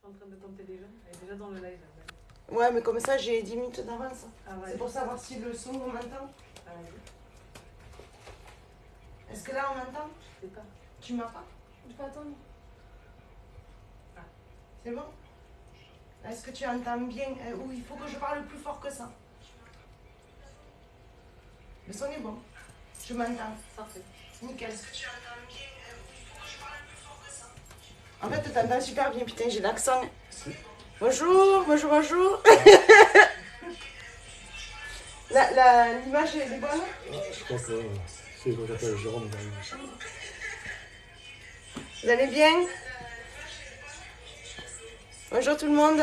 suis en train de compter les gens. Elle est déjà dans le live. Ouais, mais comme ça, j'ai 10 minutes d'avance. Ah, ouais. C'est pour savoir si le son, on m'entend. Ah, ouais. Est-ce que là, on m'entend? Je sais pas. Tu m'as pas? Tu peux attendre. Ah. C'est bon? Est-ce que tu entends bien? Ou il faut que je parle plus fort que ça? Le son est bon. Je m'entends. Parfait. Nickel. Est-ce que tu entends bien? Ou il faut que je parle plus fort que ça? En fait, t'entends super bien. Putain, j'ai l'accent. Bonjour, bonjour, bonjour. L'image est bonne? Je crois que c'est quand j'appelle Jérôme. Vous allez bien? Bonjour tout le monde.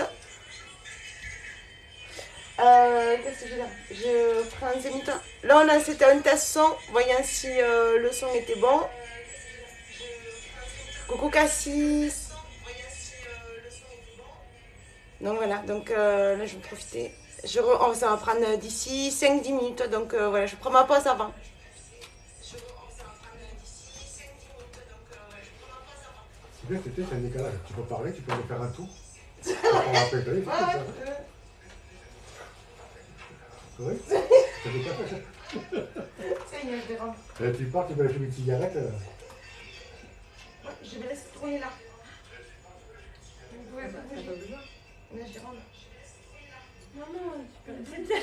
Qu'est-ce que je veux dire? Je prends 5 minutes. Là, c'était un test son, voyant si le son était bon. Coucou Cassis. Donc voilà, donc là je vais profiter. Ça va prendre d'ici 5-10 minutes, donc voilà, je prends ma pause avant. C'est bien, c'est un décalage. Tu peux parler, tu peux me faire un tour. Tu peux prendre un peu de temps. Oui, c'est des cafés. Ça y est, je vais rendre. Tu pars, tu vas fumer une cigarette. Ouais, je vais laisser tourner là. Vous pouvez pas bouger. Mais je rentre. Non, non, tu peux le dire.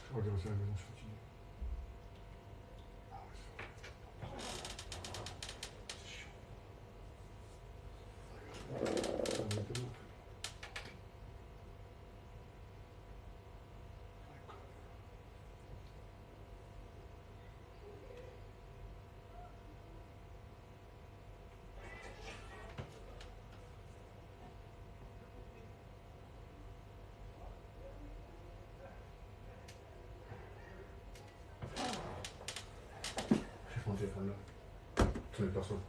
Je regarde aussi à la maison, je suis fatigué. Ah ouais, c'est chiant. Ça me met j'ai mon téléphone là. Ce n'est personne.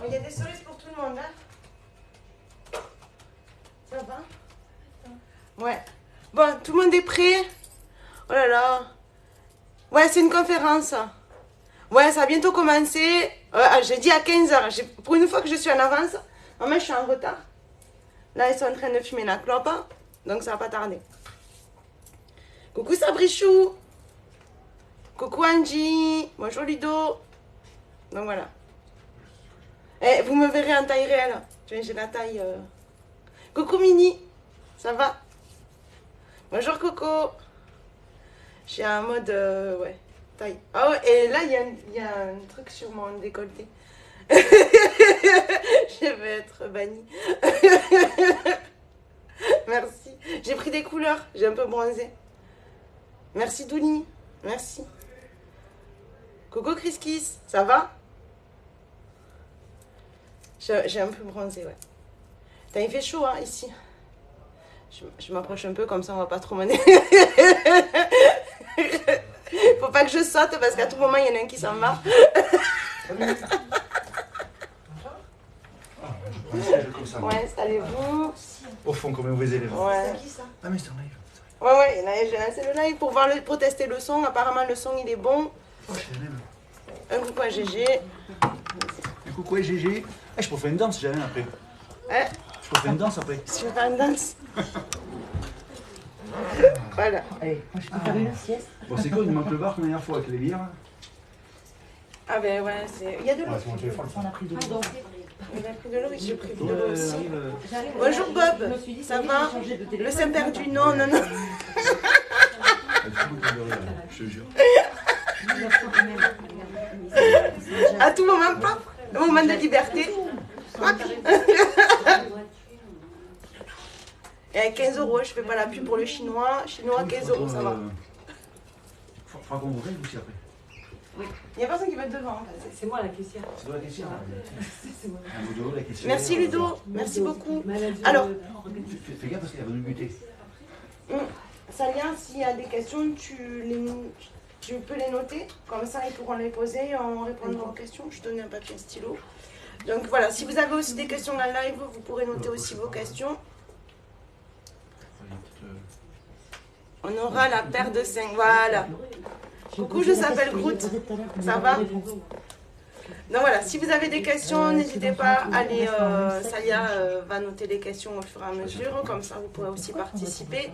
Bon, il y a des cerises pour tout le monde, hein. Ça va? Ouais. Bon, tout le monde est prêt? Oh là là. Ouais, c'est une conférence. Ouais, ça va bientôt commencer. J'ai dit à 15h. Pour une fois que je suis en avance. Moi, je suis en retard. Là, ils sont en train de fumer la clope. Donc, ça va pas tarder. Coucou Sabrichou. Coucou Angie. Bonjour Ludo. Donc, voilà. Et vous me verrez en taille réelle. J'ai la taille... Coucou Mini. Ça va? Bonjour Coco. Je suis en mode... ouais. Taille. Oh, et là, il y a un truc sur mon décolleté. Je vais être bannie. Merci. J'ai pris des couleurs. J'ai un peu bronzé. Merci Douni. Merci. Coucou Chris Kiss. Ça va? J'ai un peu bronzé, ouais. Il fait chaud, hein, ici. Je m'approche un peu, comme ça on va pas trop mener. Faut pas que je saute parce qu'à tout moment il y en a un qui s'en va. Ouais, installez-vous. Au fond, comme mauvais élèves. Ouais. C'est qui ça? Ah, mais c'est en live. Ouais, j'ai lancé le live pour tester le son. Apparemment, le son il est bon. Oh, je l'aime. Un coucou à GG. Du coup, quoi, GG? Ah, je peux faire une danse, j'ai rien après. Hein? Je peux faire une danse après. Tu veux faire une danse? Voilà. Allez, moi je peux faire une sieste. Bon, c'est quoi, il nous manque le bar comme la dernière fois avec les bières. Ah ben ouais, il y a de l'eau. Ouais, c'est mon téléphone. On a pris de l'eau. Il a pris de l'eau et j'ai pris de l'eau Ouais, aussi. arrive. Bonjour Bob, ça va? Le sein perdu, non. Je te jure. À tout moment, pas. Un moment de liberté. Et à 15 €, je fais pas la pub pour le chinois. Chinois, 15 €, ça va. Faudra qu'on vous règle aussi après. Il n'y a personne qui va être devant. En fait. C'est moi la caissière. C'est toi la caissière. C'est moi. Un Ludo, la caissière. Merci Ludo, merci beaucoup. Manager, Alors- Fais gaffe parce qu'elle va nous buter. Salia, s'il y a des questions, tu peux les noter. Comme ça, ils pourront les poser et on répondra aux questions. Je te donne un papier, un stylo. Donc voilà, si vous avez aussi des questions en live, vous pourrez noter aussi vos questions. On aura la paire de 5. Voilà. Coucou, je s'appelle Groot. Ça va? Donc voilà, si vous avez des questions, n'hésitez pas à les... Salia va noter les questions au fur et à mesure, comme ça vous pourrez aussi participer.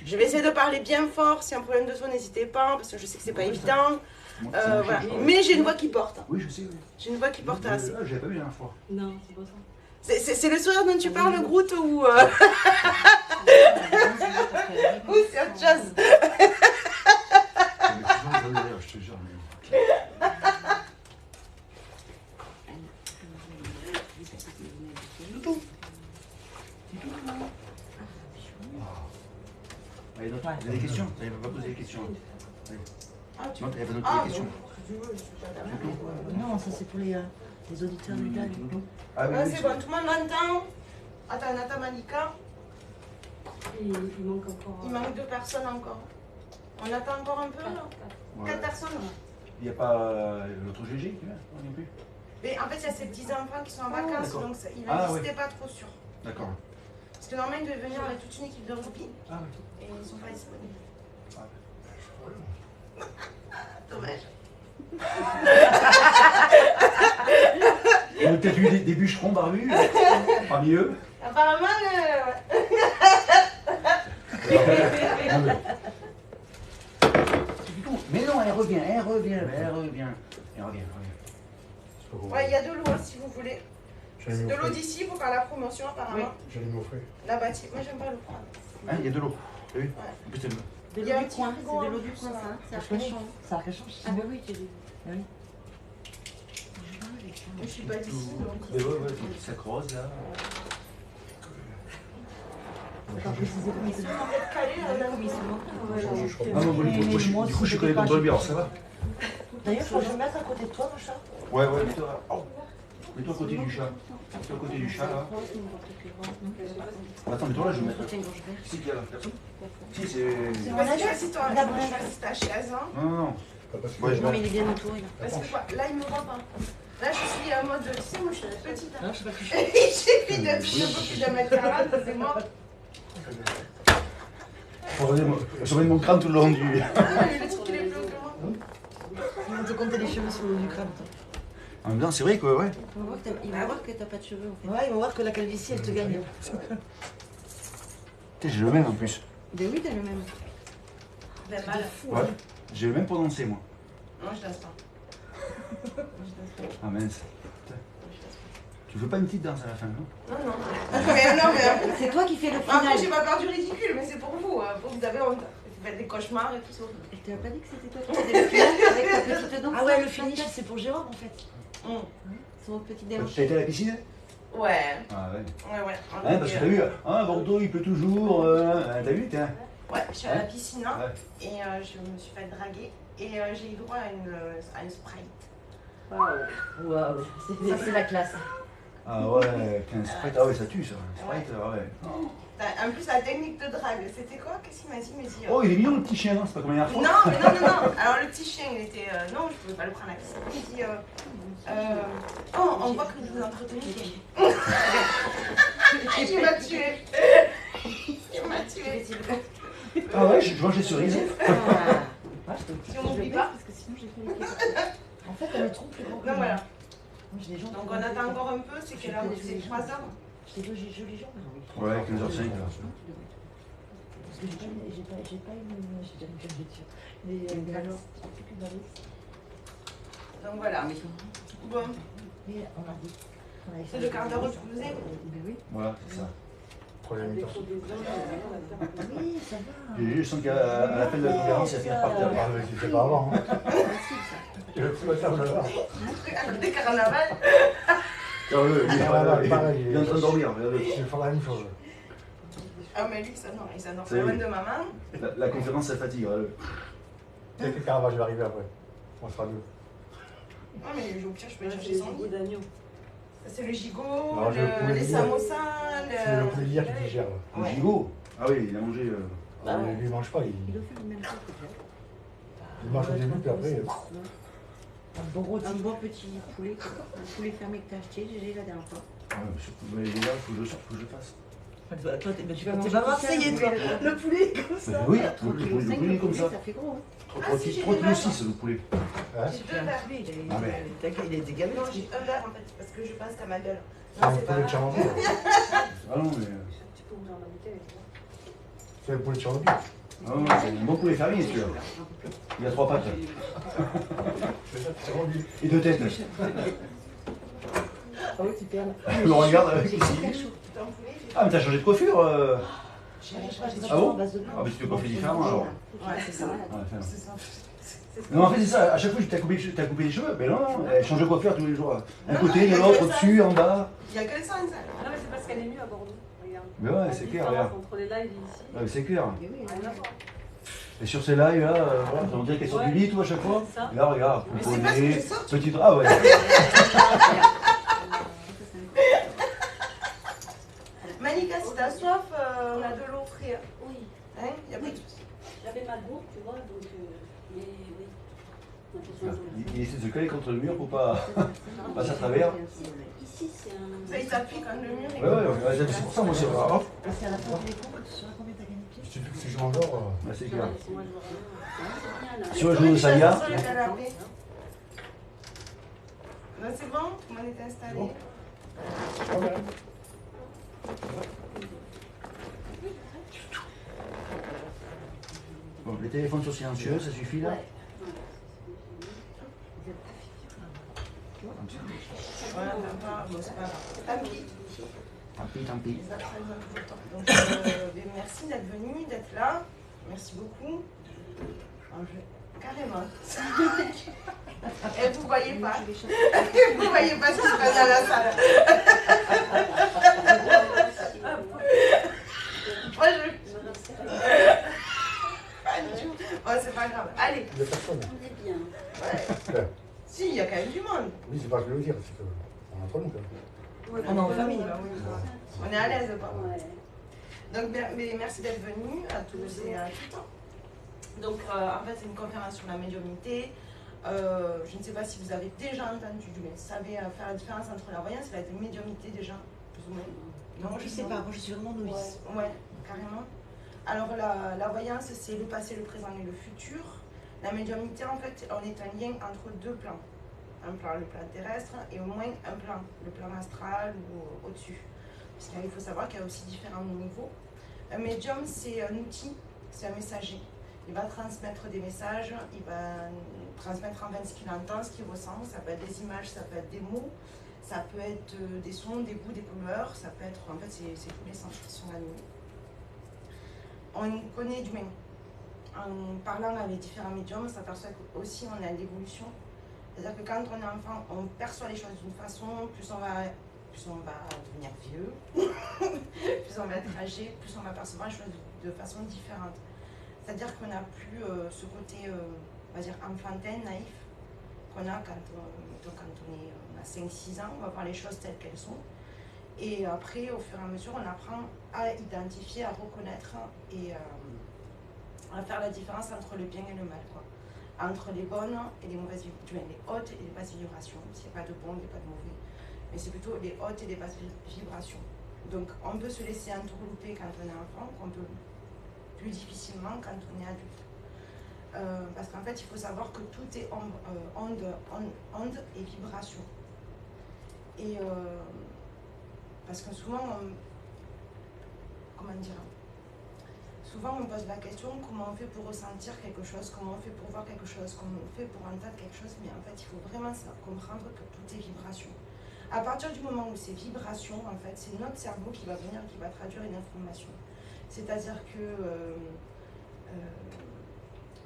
Je vais essayer de parler bien fort, si y a un problème de son, n'hésitez pas, parce que je sais que c'est pas évident. Voilà. Mais j'ai une voix qui porte. Oui, je sais, oui. J'ai une voix qui porte assez. Ah, j'avais pas vu la dernière fois. Non, c'est pas ça. C'est le sourire dont tu parles, Groot, ou... ou c'est autre chose? Je te jure. Allez, note. Il y a des questions. Elle va pas poser des questions. Ah, Note, elle va noter Ah, les questions. Non, ça c'est pour les auditeurs du live. Ah oui, Ah, oui, c'est bon, tout le monde m'entend. Attends, Nata Malika. Il manque encore. Il manque 2 personnes encore. On attend encore un peu, là? Ouais. 4 personnes. Il n'y a pas l'autre GG qui vient non plus. Mais en fait, il y a ces petits-enfants qui sont en vacances, d'accord. donc il Ah, n'était ouais. pas trop sûr. D'accord. Parce que normalement, il devait venir avec toute une équipe de rugby Ah oui. et ils ne sont pas disponibles. Ah, Dommage. Il y a peut-être eu des bûcherons barbus parmi eux. Apparemment, Mais non, elle revient. ouais, il y a de l'eau hein, si vous voulez. C'est de l'eau d'ici pour faire la promotion, apparemment. J'allais m'offrir. La bâtie. Moi, j'aime pas l'eau froide. Hein, il y a de l'eau. T'as vu? Ouais. En plus, elle me- De Il y a l'eau un du petit coin, frigo, c'est de l'eau hein, du coin, ça. ça. C'est rafraîchissant. Ça rafraîchit. Ah bah oui, tu dis. Ah oui. Moi, je suis pas d'ici, donc. Mais ouais, ça creuse là. C'est pas précisé comme il se Vous êtes calés, là, là. Ah non, bon, du coup, je connais ton brebis, alors ça va? D'ailleurs, je vais me mettre à côté de toi, mon chat. Ouais, mets-toi là. Oh. Mets-toi à côté du chat. Mets-toi à côté du chat là. Attends, mets-toi là, je vais mettre. Si, qu'il y a là, personne. Si, c'est. Vas-y, assis-toi. D'abord. Je vais assis ta chaise. Hein. Non. Pas parce que- Ouais, je Non, vais. mais il est bien entouré là. Parce que quoi, là, il me voit pas. Là, je suis en mode, tu sais, moi, je suis petite. Hein. Non, je sais pas qui je Il suffit de plus de mettre 40, c'est mort. Je remets mon crâne tout le long du. Le truc, il est plus haut que moi. Ils vont te compter les cheveux sur le haut du crâne. toi. En même temps, c'est vrai quoi, ouais. Ils vont voir que t'as pas de cheveux en fait. Ouais, ils vont voir que la calvitie, elle te gagne. Putain, j'ai le même en plus. Ben oui, t'as le même. Ben, mal. Ouais. J'ai le même prononcé moi. Non, je danse pas. Ah mince. Putain. Tu veux pas une petite danse à la fin, non? Non, non. Mais non, mais C'est toi qui fais le après, final. j'ai pas peur du ridicule, mais c'est pour vous. Vous avez honte. Vous faites des cauchemars et tout ça. Elle t'a pas dit que c'était toi qui faisais le final avec ta petite danse? Ah ouais, le finish, c'est pour Jérôme en fait. Son petit T'as déhanché. été à la piscine? Ouais. Ah ouais. Ouais. Hein, parce que t'as vu, hein, Bordeaux il pleut toujours. T'as vu, tiens. Ouais, je suis à la piscine hein, Ouais. et je me suis fait draguer et j'ai eu droit à une Sprite. Waouh, c'est la classe. Ah ouais, putain, Sprite, ah ouais, ça tue ça. Sprite, ah ouais. En plus, la technique de drague, c'était quoi? Qu'est-ce qu'il m'a dit? Il m'a dit Oh, il est mignon le petit chien, non? C'est pas comme la dernière fois. non, mais non. Alors, le petit chien, il était. Non, je pouvais pas le prendre à la piscine. Il dit oh, on voit que vous vous entretenez. Il m'a tué. Il m'a tué. Ah ouais, je mange des cerises. Si on n'oublie pas. Parce que sinon j'ai fait les questions. En fait, elle est trop plus grande. Donc voilà. Moi, j'ai des gens Donc on attend encore un peu, c'est qu'elle a c'est 3 heures. J'ai des jolis gens. Ouais, 15h05 là. Parce que j'ai pas une. J'ai déjà une conjecture. Des valeurs. J'ai plus de Donc voilà. Bon, Mais on a dit. c'est le quart d'heure opposé. Ben oui. Voilà, c'est ça. Troisième mi-temps. Oui, ça va. Je sens qu'à la fin de la conférence, il va finir par terre. Ah, mais tu fais pas avant. Hein. Tu veux plus le faire là-bas. Des carnavals. Il est Pareil, en train de dormir. Regardez. Tu veux faire la même chose. Ah, mais lui, ça non, il s'endort C'est pas loin lui. de maman. La conférence, ça fatigue. Dès que le caravage va arriver après, on sera mieux. Ah, mais au pire, je peux Moi, aller j'ai chercher des son goûts lit. d'agneau. C'est le gigot, Non, je pouvais les le dire. samosas, C'est le poulet d'hier qui digère là. Le gigot. Ah oui, il a mangé. Bah ouais. Lui, il mange pas, Il a fait le même truc que toi. il mange au début, puis après. Un bon rôti. Un bon petit poulet, un poulet fermé que t'as acheté, GG, la dernière fois. Ah ouais, mais surtout, mais les gars, faut que je sorte, faut que je fasse. Toi, tu Tu vas t'es manger pas tout marseillais, seul, toi. Le poulet comme ça. Oui, le 3,5 poulet kg, est comme ça. ça fait gros. Hein. Ah, si, j'ai 3 des kg verres. 6 le poulet. Hein J'ai 2 verres. Il Ah, mais- a été gavé. Non, j'ai un verre en fait, parce que je passe à ma gueule. C'est Non, un c'est pas poulet de grave. Tchernobyl. Ah non, mais. Tu peux ouvrir la bouteille avec moi. C'est le poulet de Tchernobyl. Ah non, c'est un bon poulet fermier celui-là. Il a 3 pattes. C'est rendu. Et 2 têtes. Ah oui, super. Je le regarde avec ici. T'es en poulet, Ah, mais t'as changé de coiffure Ah bon Ah, Ah, mais tu te coiffes différemment alors. Ouais, c'est ça. Ouais, enfin. C'est ça. Non, en fait, c'est ça. À chaque fois, tu t'as coupé les cheveux. Mais non, elle change de coiffure tous les jours. Un Non, côté, non, de il y a l'autre, que ça. au-dessus, en bas. Il n'y a que ça, une salle. Non, mais c'est parce qu'elle est mieux à Bordeaux. Regarde. Mais ouais, La c'est clair, différence regarde. entre les lives et ici. Ouais, mais c'est clair. Mais oui, Rien à voir. Et sur ces lives là, voilà, on dirait qu'elles sont du lit, tout à chaque fois. C'est ça. Et là, regarde, Mais c'est parce que je sors. petite. Ah ouais. Manika, si t'as soif, on a de l'eau fraîche. Oui, Hein? Il y a pas de souci. j'avais mal beau, tu vois, donc. Mais oui. On a besoin de- Il essaie de se coller contre le mur pour pas passer à travers. Ici, c'est un. Ça, il s'appuie quand le mur est. Ouais, c'est pour ça, moi, c'est vrai. Hop. C'est à la fin des cours, tu sauras combien t'as gagné de pieds. Si tu veux que si je m'endors, Ouais, c'est Non, clair. laissez-moi, je vois rien. C'est bien, là. Sur le genou de Salia. Sur le canapé. Non, c'est bon? Tout le monde est installé. Bon, les téléphones sur silencieux, ça suffit là. Comme ça. Ouais, même pas. Bon, c'est pas grave. Tant pis. Tant pis. Donc, merci d'être venu, d'être là. Merci beaucoup. Carrément. Et vous voyez pas. Vous voyez pas ce qui se passe dans la salle. Moi, je. Pas du tout. Oh, c'est pas grave. Allez. il n'y a personne. On est bien. Ouais. Si, il y a quand même du monde. Oui, c'est pas ce que je veux dire, c'est qu'on est entre nous quand même. On est en famille. Bah oui, on est à l'aise, pas. Ouais. Donc, mais merci d'être venus à tous et à toutes. Donc, en fait, c'est une conférence sur la médiumnité. Je ne sais pas si vous avez déjà entendu, mais vous savez faire la différence entre la voyance et la médiumnité déjà, plus ou moins. Non, je sais pas, moi je suis vraiment novice. Ouais, carrément. Alors la voyance, c'est le passé, le présent et le futur. La médiumnité, en fait, on est un lien entre deux plans. Un plan, le plan terrestre, et au moins un plan, le plan astral ou au-dessus. Parce qu'il faut savoir qu'il y a aussi différents niveaux. Un médium, c'est un outil, c'est un messager. Il va transmettre des messages, il va transmettre en fait ce qu'il entend, ce qu'il ressent. Ça peut être des images, ça peut être des mots, ça peut être des sons, des goûts, des couleurs. Ça peut être, en fait, c'est tous les sens qui sont animés. On connaît du même. En parlant avec différents médiums, on s'aperçoit qu'aussi on a l'évolution. C'est-à-dire que quand on est enfant, on perçoit les choses d'une façon, plus on va devenir vieux, plus on va être âgé, plus on va percevoir les choses de façon différente. C'est-à-dire qu'on n'a plus ce côté, on va dire, enfantin, naïf, qu'on a quand on a 5-6 ans, on va voir les choses telles qu'elles sont. Et après, au fur et à mesure, on apprend à identifier, à reconnaître et à faire la différence entre le bien et le mal, quoi. Entre les bonnes et les mauvaises vibrations, les hautes et les basses vibrations. Il n'y a pas de bon, il n'y a pas de mauvais. Mais c'est plutôt les hautes et les basses vibrations. Donc on peut se laisser entourlouper quand on est enfant, qu'on peut plus difficilement quand on est adulte. Parce qu'en fait, il faut savoir que tout est onde et vibration. Et parce que souvent, souvent on pose la question comment on fait pour ressentir quelque chose, comment on fait pour voir quelque chose, comment on fait pour entendre quelque chose, mais en fait il faut vraiment comprendre que tout est vibration. À partir du moment où c'est vibration, en fait, c'est notre cerveau qui va venir, qui va traduire une information. C'est-à-dire que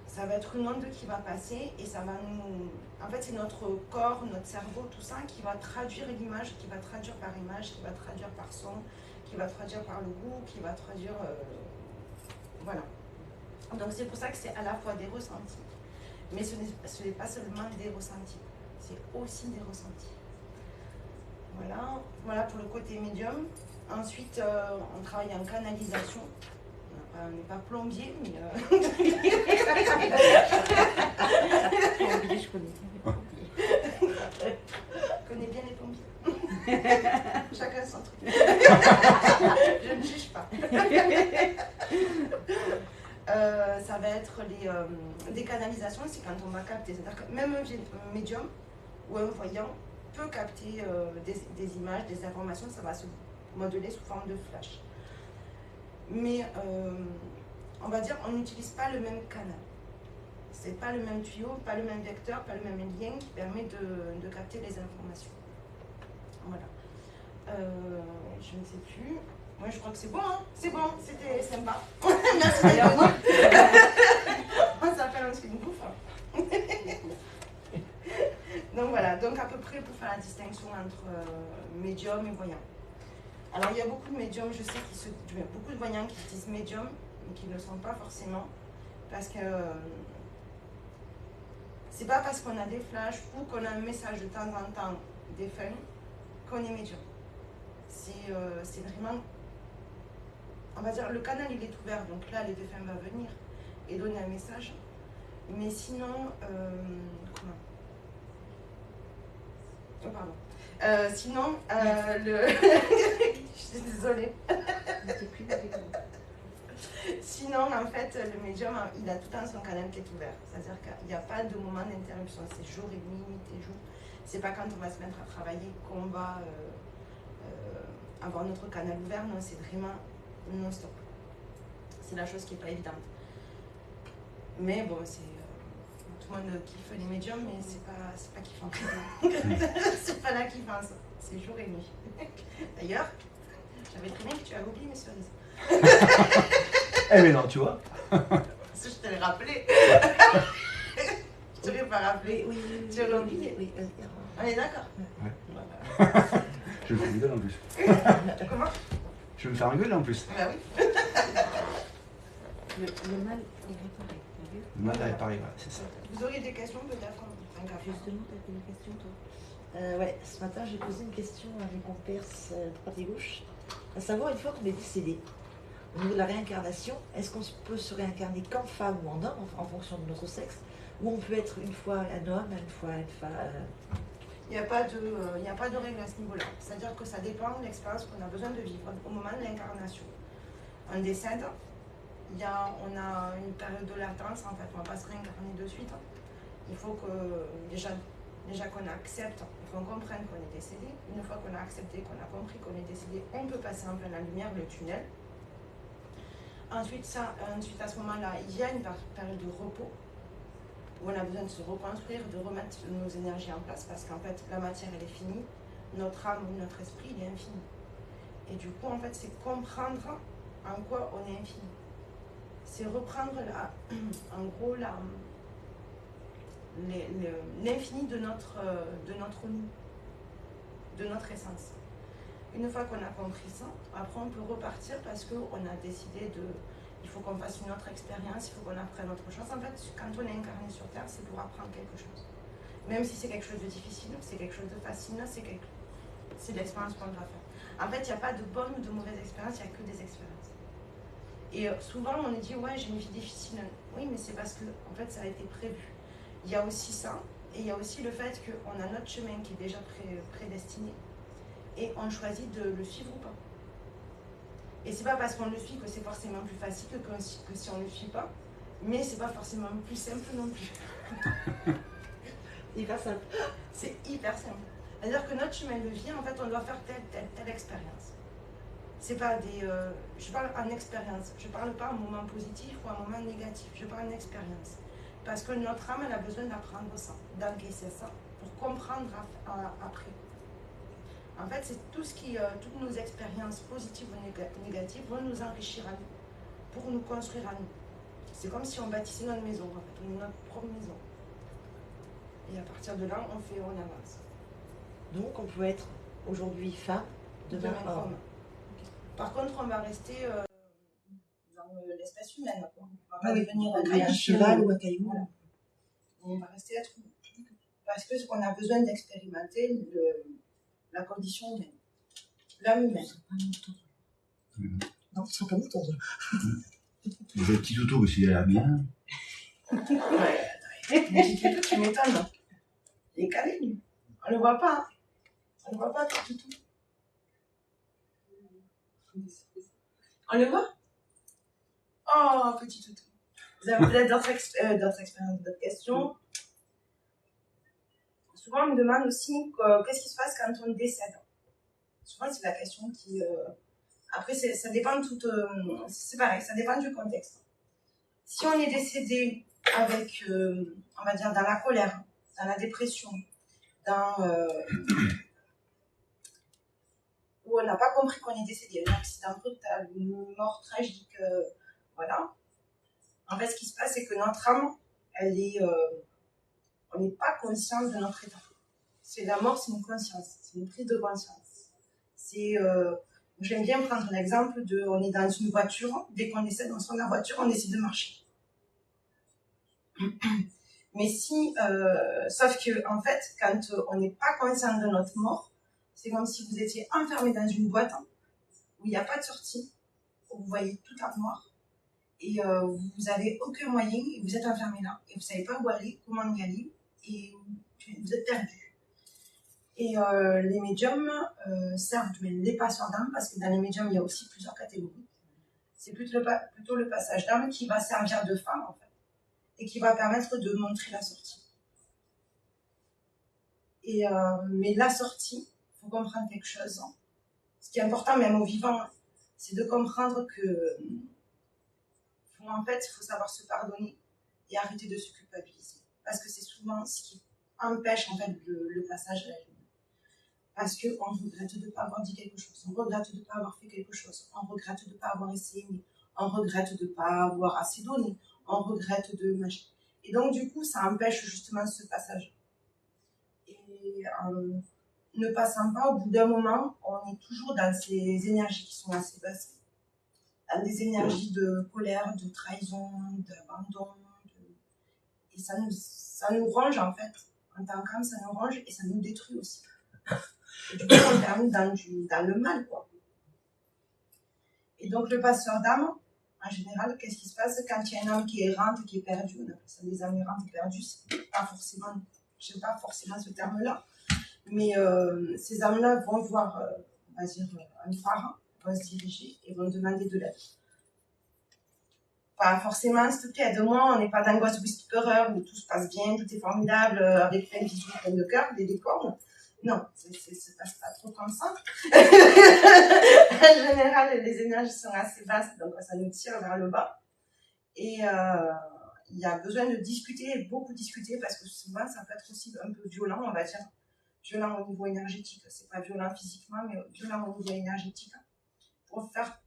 ça va être une onde qui va passer et ça va nous... En fait, c'est notre corps, notre cerveau, tout ça qui va traduire l'image, qui va traduire par image, qui va traduire par son, qui va traduire par le goût, qui va traduire... Voilà. Donc c'est pour ça que c'est à la fois des ressentis, mais ce n'est pas seulement des ressentis, c'est aussi des ressentis. Voilà pour le côté médium. Ensuite, on travaille en canalisation. On n'est pas plombier, mais... Plombier, je connais bien les plombiers. Chacun son truc. Je ne juge pas. Ça va être des canalisations, c'est quand on va capter. C'est-à-dire que même un médium ou un voyant peut capter des images, des informations, ça va se modeler sous forme de flash. Mais on va dire on n'utilise pas le même canal. C'est pas le même tuyau, pas le même vecteur, pas le même lien qui permet de capter les informations. Voilà. Je ne sais plus. Moi je crois que c'est bon, hein. C'est bon, c'était sympa. Merci d'ailleurs. On s'appelle ensuite une bouffe. Donc voilà, donc à peu près pour faire la distinction entre médium et voyant. Alors il y a beaucoup de médiums, je sais beaucoup de voyants qui disent médium, mais qui ne le sont pas forcément, parce que c'est pas parce qu'on a des flashs ou qu'on a un message de temps en temps défunt qu'on est médium. C'est vraiment, on va dire, le canal il est ouvert, donc là le défunt va venir et donner un message, mais sinon, comment? Oh, pardon. Sinon, je suis désolée. Sinon, en fait, le médium, il a tout le temps son canal qui est ouvert. C'est-à-dire qu'il n'y a pas de moment d'interruption. C'est jour et nuit, nuit et jour. C'est pas quand on va se mettre à travailler qu'on va avoir notre canal ouvert. Non, c'est vraiment non-stop. C'est la chose qui n'est pas évidente. Mais bon, c'est... tout le monde kiffe les médiums, mais c'est pas kiffant. C'est pas la kiffance, c'est jour et nuit. D'ailleurs, j'avais très bien que tu avais oublié mes cerises. Eh mais non, tu vois. Parce que je te l'ai rappelé. Je te l'ai pas rappelé. Oui, tu l'as oublié. Oui, on est d'accord. Ouais. Je vais me faire une gueule en plus. Comment? Je vais me faire une gueule en plus. Bah oui. Le mal est réparé. Le mal est réparé, voilà, c'est ça. Vous auriez des questions peut-être? Justement, tu as des questions toi? Ouais, ce matin j'ai posé une question à mes compères droite et gauche, à savoir une fois qu'on est décédé, au niveau de la réincarnation, est-ce qu'on peut se réincarner qu'en femme ou en homme, en fonction de notre sexe, Ou on peut être une fois un homme, une fois une femme. Il n'y a pas de règle à ce niveau-là. C'est-à-dire que ça dépend de l'expérience qu'on a besoin de vivre au moment de l'incarnation. On décède, on a une période de latence, en fait, on ne va pas se réincarner de suite. Il faut que déjà qu'on accepte, il faut qu'on comprenne qu'on est décédé. Une fois qu'on a accepté, qu'on a compris qu'on est décédé, on peut passer en plein la lumière, le tunnel. Ensuite, à ce moment-là, il y a une période de repos où on a besoin de se reconstruire, de remettre nos énergies en place parce qu'en fait, la matière, elle est finie, notre âme ou notre esprit, il est infini. Et du coup, en fait, c'est comprendre en quoi on est infini. C'est reprendre en gros l'infini de notre nous, de notre essence. Une fois qu'on a compris ça, après on peut repartir parce qu'on a décidé il faut qu'on fasse une autre expérience, il faut qu'on apprenne autre chose. En fait, quand on est incarné sur Terre, c'est pour apprendre quelque chose. Même si c'est quelque chose de difficile, c'est quelque chose de fascinant, c'est l'expérience qu'on doit faire. En fait, il n'y a pas de bonne ou de mauvaise expérience, il n'y a que des expériences. Et souvent, on nous dit, ouais, j'ai une vie difficile. Oui, mais c'est parce que, en fait, ça a été prévu. Il y a aussi ça, et il y a aussi le fait qu'on a notre chemin qui est déjà prédestiné, et on choisit de le suivre ou pas. Et c'est pas parce qu'on le suit que c'est forcément plus facile que si on ne le suit pas, mais c'est pas forcément plus simple non plus. Hyper simple. C'est hyper simple. C'est-à-dire que notre chemin de vie, en fait, on doit faire telle expérience. C'est pas je parle en expérience. Je parle pas en moment positif ou en moment négatif. Je parle en expérience. Parce que notre âme, elle a besoin d'apprendre ça, d'encaisser ça, pour comprendre après. En fait, c'est toutes nos expériences positives ou négatives vont nous enrichir à nous, pour nous construire à nous. C'est comme si on bâtissait notre maison, en fait, on est notre propre maison. Et à partir de là, on avance. Donc on peut être aujourd'hui femme, demain homme. Homme. Par contre, on va rester dans l'espèce humaine. On va pas devenir un cheval ou un caillou. Voilà. On va rester être humain. Parce qu'on a besoin d'expérimenter la condition humaine. L'âme humaine. Non, ce sera pas mouton. Il y a le petit toutou aussi, il a l'air bien. Ouais, petit toutou, tu m'étonnes. Il est calé, lui. On le voit pas. Hein. On le voit pas, petit toutou. On le voit? Oh, petit toutou. Vous avez peut-être d'autres expériences, d'autres questions? Souvent, on me demande aussi qu'est-ce qui se passe quand on décède. Souvent, c'est la question qui... Après, ça dépend c'est pareil, ça dépend du contexte. Si on est décédé avec, on va dire, dans la colère, dans la dépression, où on n'a pas compris qu'on est décédé, un accident brutal, une mort tragique, voilà. En fait, ce qui se passe, c'est que notre âme, on n'est pas conscient de notre état. La mort, c'est une conscience, c'est une prise de conscience. J'aime bien prendre l'exemple on est dans une voiture, dès qu'on décède, on sort de la voiture, on décide de marcher. Mais sauf que, en fait, quand on n'est pas conscient de notre mort, c'est comme si vous étiez enfermé dans une boîte où il n'y a pas de sortie, où vous voyez toute la noire, et vous n'avez aucun moyen, et vous êtes enfermé là, et vous ne savez pas où aller, comment y aller, et vous êtes perdu. Et les médiums servent les passeurs d'âme, parce que dans les médiums, il y a aussi plusieurs catégories. C'est plutôt le passage d'âme qui va servir de phare, en fait, et qui va permettre de montrer la sortie. Mais la sortie, il faut comprendre quelque chose. Hein. Ce qui est important, même aux vivants, c'est de comprendre que, en fait, il faut savoir se pardonner et arrêter de se culpabiliser. Parce que c'est souvent ce qui empêche, en fait, le passage à la lumière. Parce qu'on regrette de ne pas avoir dit quelque chose, on regrette de ne pas avoir fait quelque chose, on regrette de ne pas avoir essayé, on regrette de ne pas avoir assez donné, on regrette de machin. Et donc, du coup, ça empêche justement ce passage. Et ne passant pas, au bout d'un moment, on est toujours dans ces énergies qui sont assez basses, dans des énergies de colère, de trahison, d'abandon. Et ça nous ronge, en fait. En tant qu'âme, ça nous ronge et ça nous détruit aussi. Et du coup, on termine dans le mal, quoi. Et donc, le passeur d'âme, en général, qu'est-ce qui se passe quand il y a une âme qui est errante, qui est perdue? On appelle ça des âmes errantes et perdues. C'est pas forcément, je n'aime pas forcément ce terme-là, mais ces âmes-là vont voir, on va dire, un phare, vont se diriger et vont demander de l'aide. Pas forcément, s'il te plaît, aide-moi, on n'est pas dans Ghost Whisperer où tout se passe bien, tout est formidable, avec plein de bisous, plein de cœur, des décors. Non, ça se passe pas trop comme ça. En général, les énergies sont assez basses, donc ça nous tire vers le bas. Et il y a besoin de discuter, beaucoup discuter, parce que souvent, ça peut être aussi un peu violent, on va dire. Violent au niveau énergétique. C'est pas violent physiquement, mais violent au niveau énergétique. Pour faire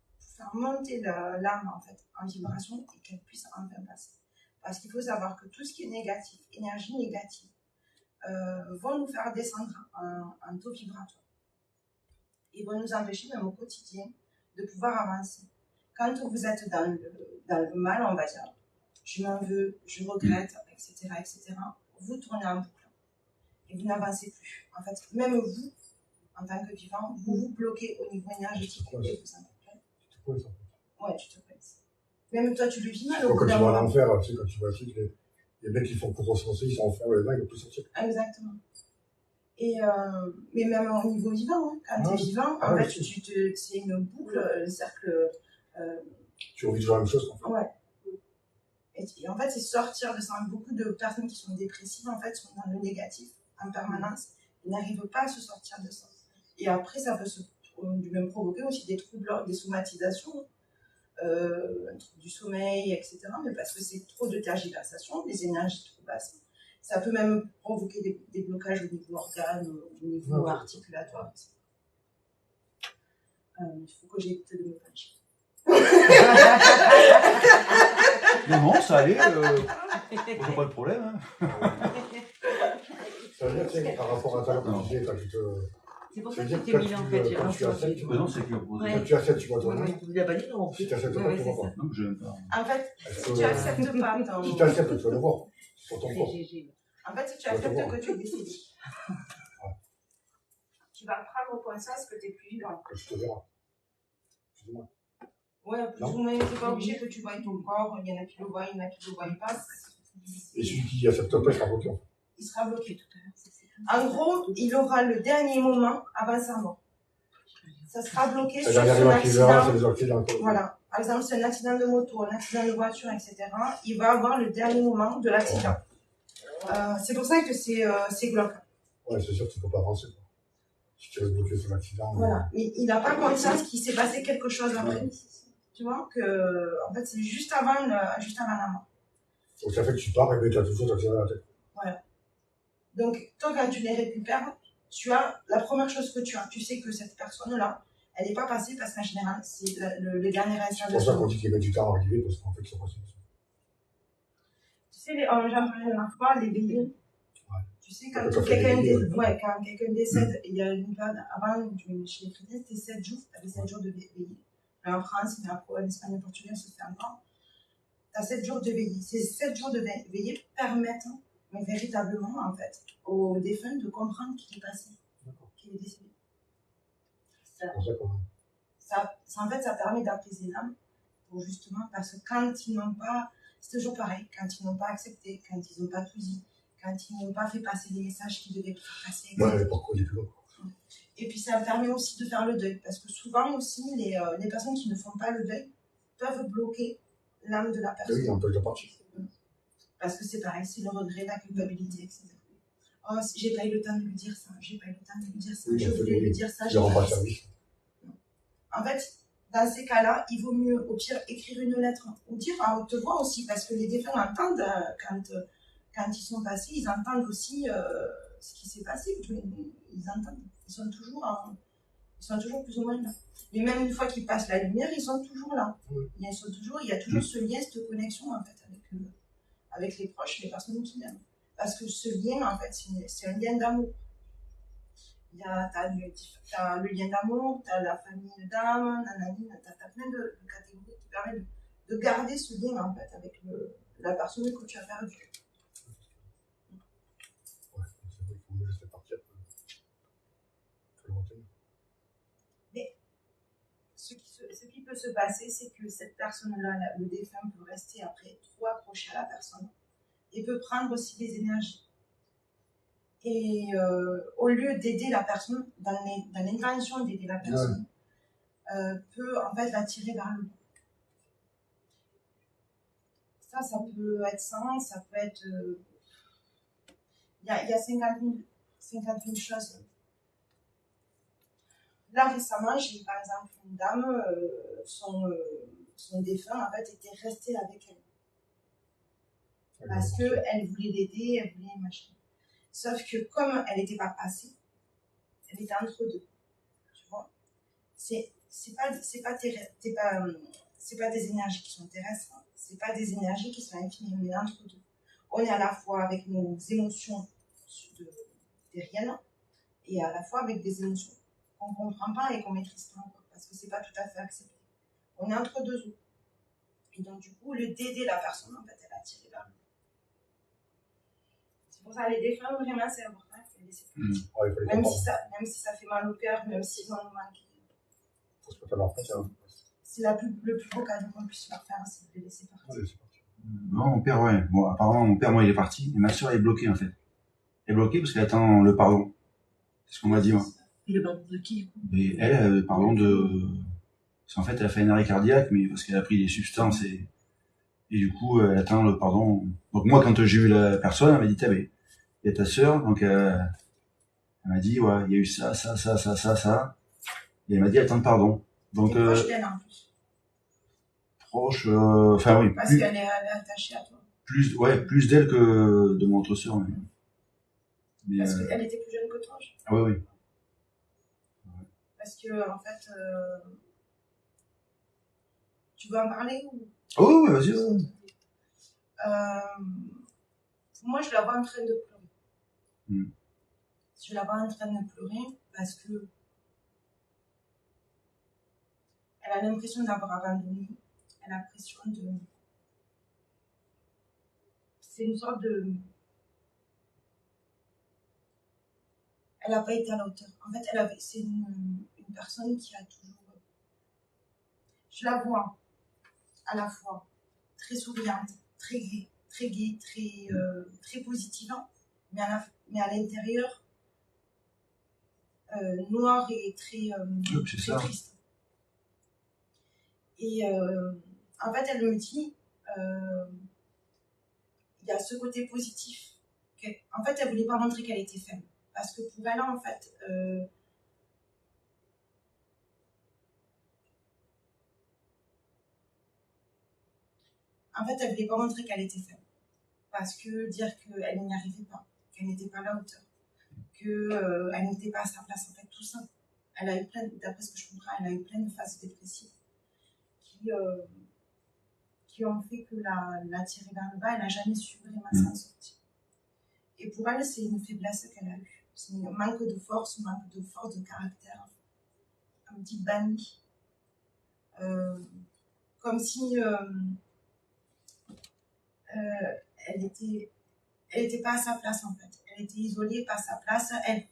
monter l'âme, en fait, en vibration et qu'elle puisse enfin passer. Parce qu'il faut savoir que tout ce qui est négatif, énergie négative, vont nous faire descendre en taux vibratoire et vont nous empêcher même au quotidien de pouvoir avancer. Quand vous êtes dans le mal, on va dire, je m'en veux, je regrette, etc., vous tournez en boucle et vous n'avancez plus. En fait, même vous, en tant que vivant, vous vous bloquez au niveau énergétique et vous en êtes. Ouais, tu te coinces. Même toi, tu le vis mal. Quand tu vas en enfer, tu sais, quand tu vois aussi que les mecs qui font pour se lancer, ils sont en enfer, les mecs, ils vont plus sortir. Exactement. Et mais même au niveau vivant, hein, quand tu es vivant, en fait, c'est une boucle, un cercle. Tu revis toujours la même chose, en fait. Ouais. Et en fait, c'est sortir de ça. Beaucoup de personnes qui sont dépressives, en fait, sont dans le négatif en permanence. Ils n'arrivent pas à se sortir de ça. Et après, ça peut même provoquer aussi des troubles, des somatisations, un trouble du sommeil, etc. Mais parce que c'est trop de tergiversation, des énergies trop basses. Ça peut même provoquer des blocages au niveau organe, au niveau articulatoire. Il faut que j'évite de me pencher. Non, ça allait, on n'a pas de problème. Hein. Ça veut dire, tu sais, par rapport à ta quand tu disais, quand tu te. C'est pour ça que tu t'es mis là, en fait. Quand tu acceptes, Non, c'est que quand tu acceptes, tu vois ton nom. Tu l'as pas dit, non? Si tu acceptes pas, tu vois pas. Non, je n'aime pas. En fait, si tu acceptes pas ton... Si tu acceptes, tu vas le voir. Sur ton corps. En fait, si tu acceptes que tu es décédé, tu vas prendre conscience que tu n'es plus vivant. Que tu te verras. Excuse-moi. Ouais, plus ou moins, c'est pas obligé que tu voies ton corps. Il y en a qui le voient, il y en a qui le voient pas. Et celui qui accepte pas, il sera bloqué. Il sera bloqué tout à l'heure. En gros, il aura le dernier moment avant sa mort. Ça sera bloqué sur son accident. Voilà. Par exemple, c'est un accident de moto, un accident de voiture, etc. Il va avoir le dernier moment de l'accident. C'est pour ça que c'est glauque. Ouais, c'est sûr que tu ne peux pas avancer. Si tu restes bloqué sur l'accident. Voilà. Mais il n'a pas conscience qu'il s'est passé quelque chose après. Ouais. Tu vois que, en fait, c'est juste avant la mort. Donc ça fait que tu pars et que tu as toujours tiré la tête. Voilà. Donc, toi, quand tu les récupères, tu as la première chose que tu as. Tu sais que cette personne-là, elle n'est pas passée parce qu'en général, c'est le dernier instant. C'est pour ça qu'on dit qu'il met du temps à arriver parce qu'en fait, ils sont passés. Tu sais, j'en parlais la dernière fois, les veillées. Ouais. Tu sais, quand quelqu'un décède, il y a une période avant, chez les chrétiens, c'était 7 jours. Tu avais 7 jours de veillée. Mais en France, en Espagne, en Portugal, ça se fait encore. Tu as 7 jours de veillée. Ces 7 jours de veillée permettent, mais véritablement, en fait, aux défunts de comprendre qu'il est passé, qu'il est décédé. En fait, ça permet d'apaiser l'âme, pour justement, parce que quand ils n'ont pas, c'est toujours pareil, quand ils n'ont pas accepté, quand ils n'ont pas tout dit, quand ils n'ont pas fait passer les messages qu'ils devaient faire passer. Ouais, pourquoi il est plus loin. Et puis ça permet aussi de faire le deuil, parce que souvent aussi, les personnes qui ne font pas le deuil peuvent bloquer l'âme de la personne. Oui, on peut le partir. Parce que c'est pareil, c'est le regret, la culpabilité, etc. Oh, j'ai pas eu le temps de lui dire ça, j'ai pas eu le temps de lui dire ça, je voulais lui dire ça, j'ai pas eu service. En fait, dans ces cas-là, il vaut mieux, au pire, écrire une lettre, ou dire à haute voix aussi, parce que les défunts entendent, quand ils sont passés, ils entendent aussi ce qui s'est passé, ils entendent, ils sont toujours plus ou moins là. Mais même une fois qu'ils passent la lumière, ils sont toujours là. Il y a toujours ce lien, cette connexion, en fait, avec les proches, les personnes qui l'aiment. Parce que ce lien, en fait, c'est un lien d'amour. T'as le lien d'amour, t'as la famille d'âme, t'as plein de catégories qui permettent de garder ce lien, en fait, avec la personne que tu as perdue. Ouais, c'est vrai qu'il faut mieux laisser partir que le retenir. Mais ce qui peut se passer, c'est que cette personne-là, le défunt peut rester après trop accroché à la personne et peut prendre aussi des énergies. Et au lieu d'aider la personne, dans l'intention d'aider la personne, peut en fait l'attirer vers le bas. Ça peut être ça, ça peut être... Il y a 50 000 choses. Là, récemment, j'ai eu par exemple une dame, son défunt, en fait, était resté avec elle. Parce qu'elle voulait l'aider, elle voulait machin. Sauf que comme elle n'était pas passée, elle était entre deux. Tu vois, c'est pas des énergies qui sont terrestres, hein. C'est pas des énergies qui sont infinies, on est entre deux. On est à la fois avec nos émotions terriennes et à la fois avec des émotions qu'on ne comprend pas et qu'on ne maîtrise pas encore parce que c'est pas tout à fait accepté. On est entre deux eaux. Et donc du coup, au lieu d'aider la personne, en fait, elle a tiré vers le bas. C'est pour ça les défunts, vraiment, c'est important, il faut les laisser partir. Même si ça fait mal au cœur, même s'ils en ont manqué. Faut se mettre à leur place, hein. C'est le plus beau cadeau qu'on puisse leur faire, c'est de les laisser partir. Allez, c'est parti. Non, mon père, ouais. Bon, apparemment, mon père, moi, il est parti. Et ma soeur est bloquée, en fait. Elle est bloquée parce qu'elle attend le pardon. C'est ce qu'on m'a dit, moi. Et le pardon de qui? Et elle, pardon de... Parce qu'en fait, elle a fait un arrêt cardiaque, mais parce qu'elle a pris des substances et du coup, elle attend le pardon. Donc moi, quand j'ai vu la personne, elle m'a dit, il y a ta sœur, donc elle m'a dit, ouais, il y a eu ça. Et elle m'a dit, attends le pardon. Donc, proche d'elle en plus. Proche, enfin oui. Parce qu'elle est attachée à toi. Plus d'elle que de mon autre sœur. Mais, parce qu'elle était plus jeune que toi. Ah oui. Parce que, en fait, tu veux en parler ou... Oh oui, vas-y. Ouais. Moi, je la vois en train de pleurer. Mm. Je la vois en train de pleurer parce que elle a l'impression d'avoir abandonné. Elle a l'impression de... C'est une sorte de... Elle n'a pas été à la hauteur. En fait, c'est une personne qui a toujours... Je la vois à la fois très souriante, très gaie, très positive, mais à l'intérieur, noire et très triste. Et en fait, elle me dit, il y a ce côté positif. En fait, elle ne voulait pas montrer qu'elle était faible. Parce que pour elle, en fait, elle ne voulait pas montrer qu'elle était faible. Parce que dire qu'elle n'y arrivait pas, qu'elle n'était pas à la hauteur, qu'elle n'était pas à sa place, en fait, tout ça. Elle a eu d'après ce que je comprends, elle a eu plein de phases dépressives qui ont fait que la tirer vers le bas, elle n'a jamais su vraiment s'en sortir. Et pour elle, c'est une faiblesse qu'elle a eue. C'est un manque de force de caractère, un petit banni. Comme si elle était pas à sa place, en fait. Elle était isolée, pas à sa place. Elle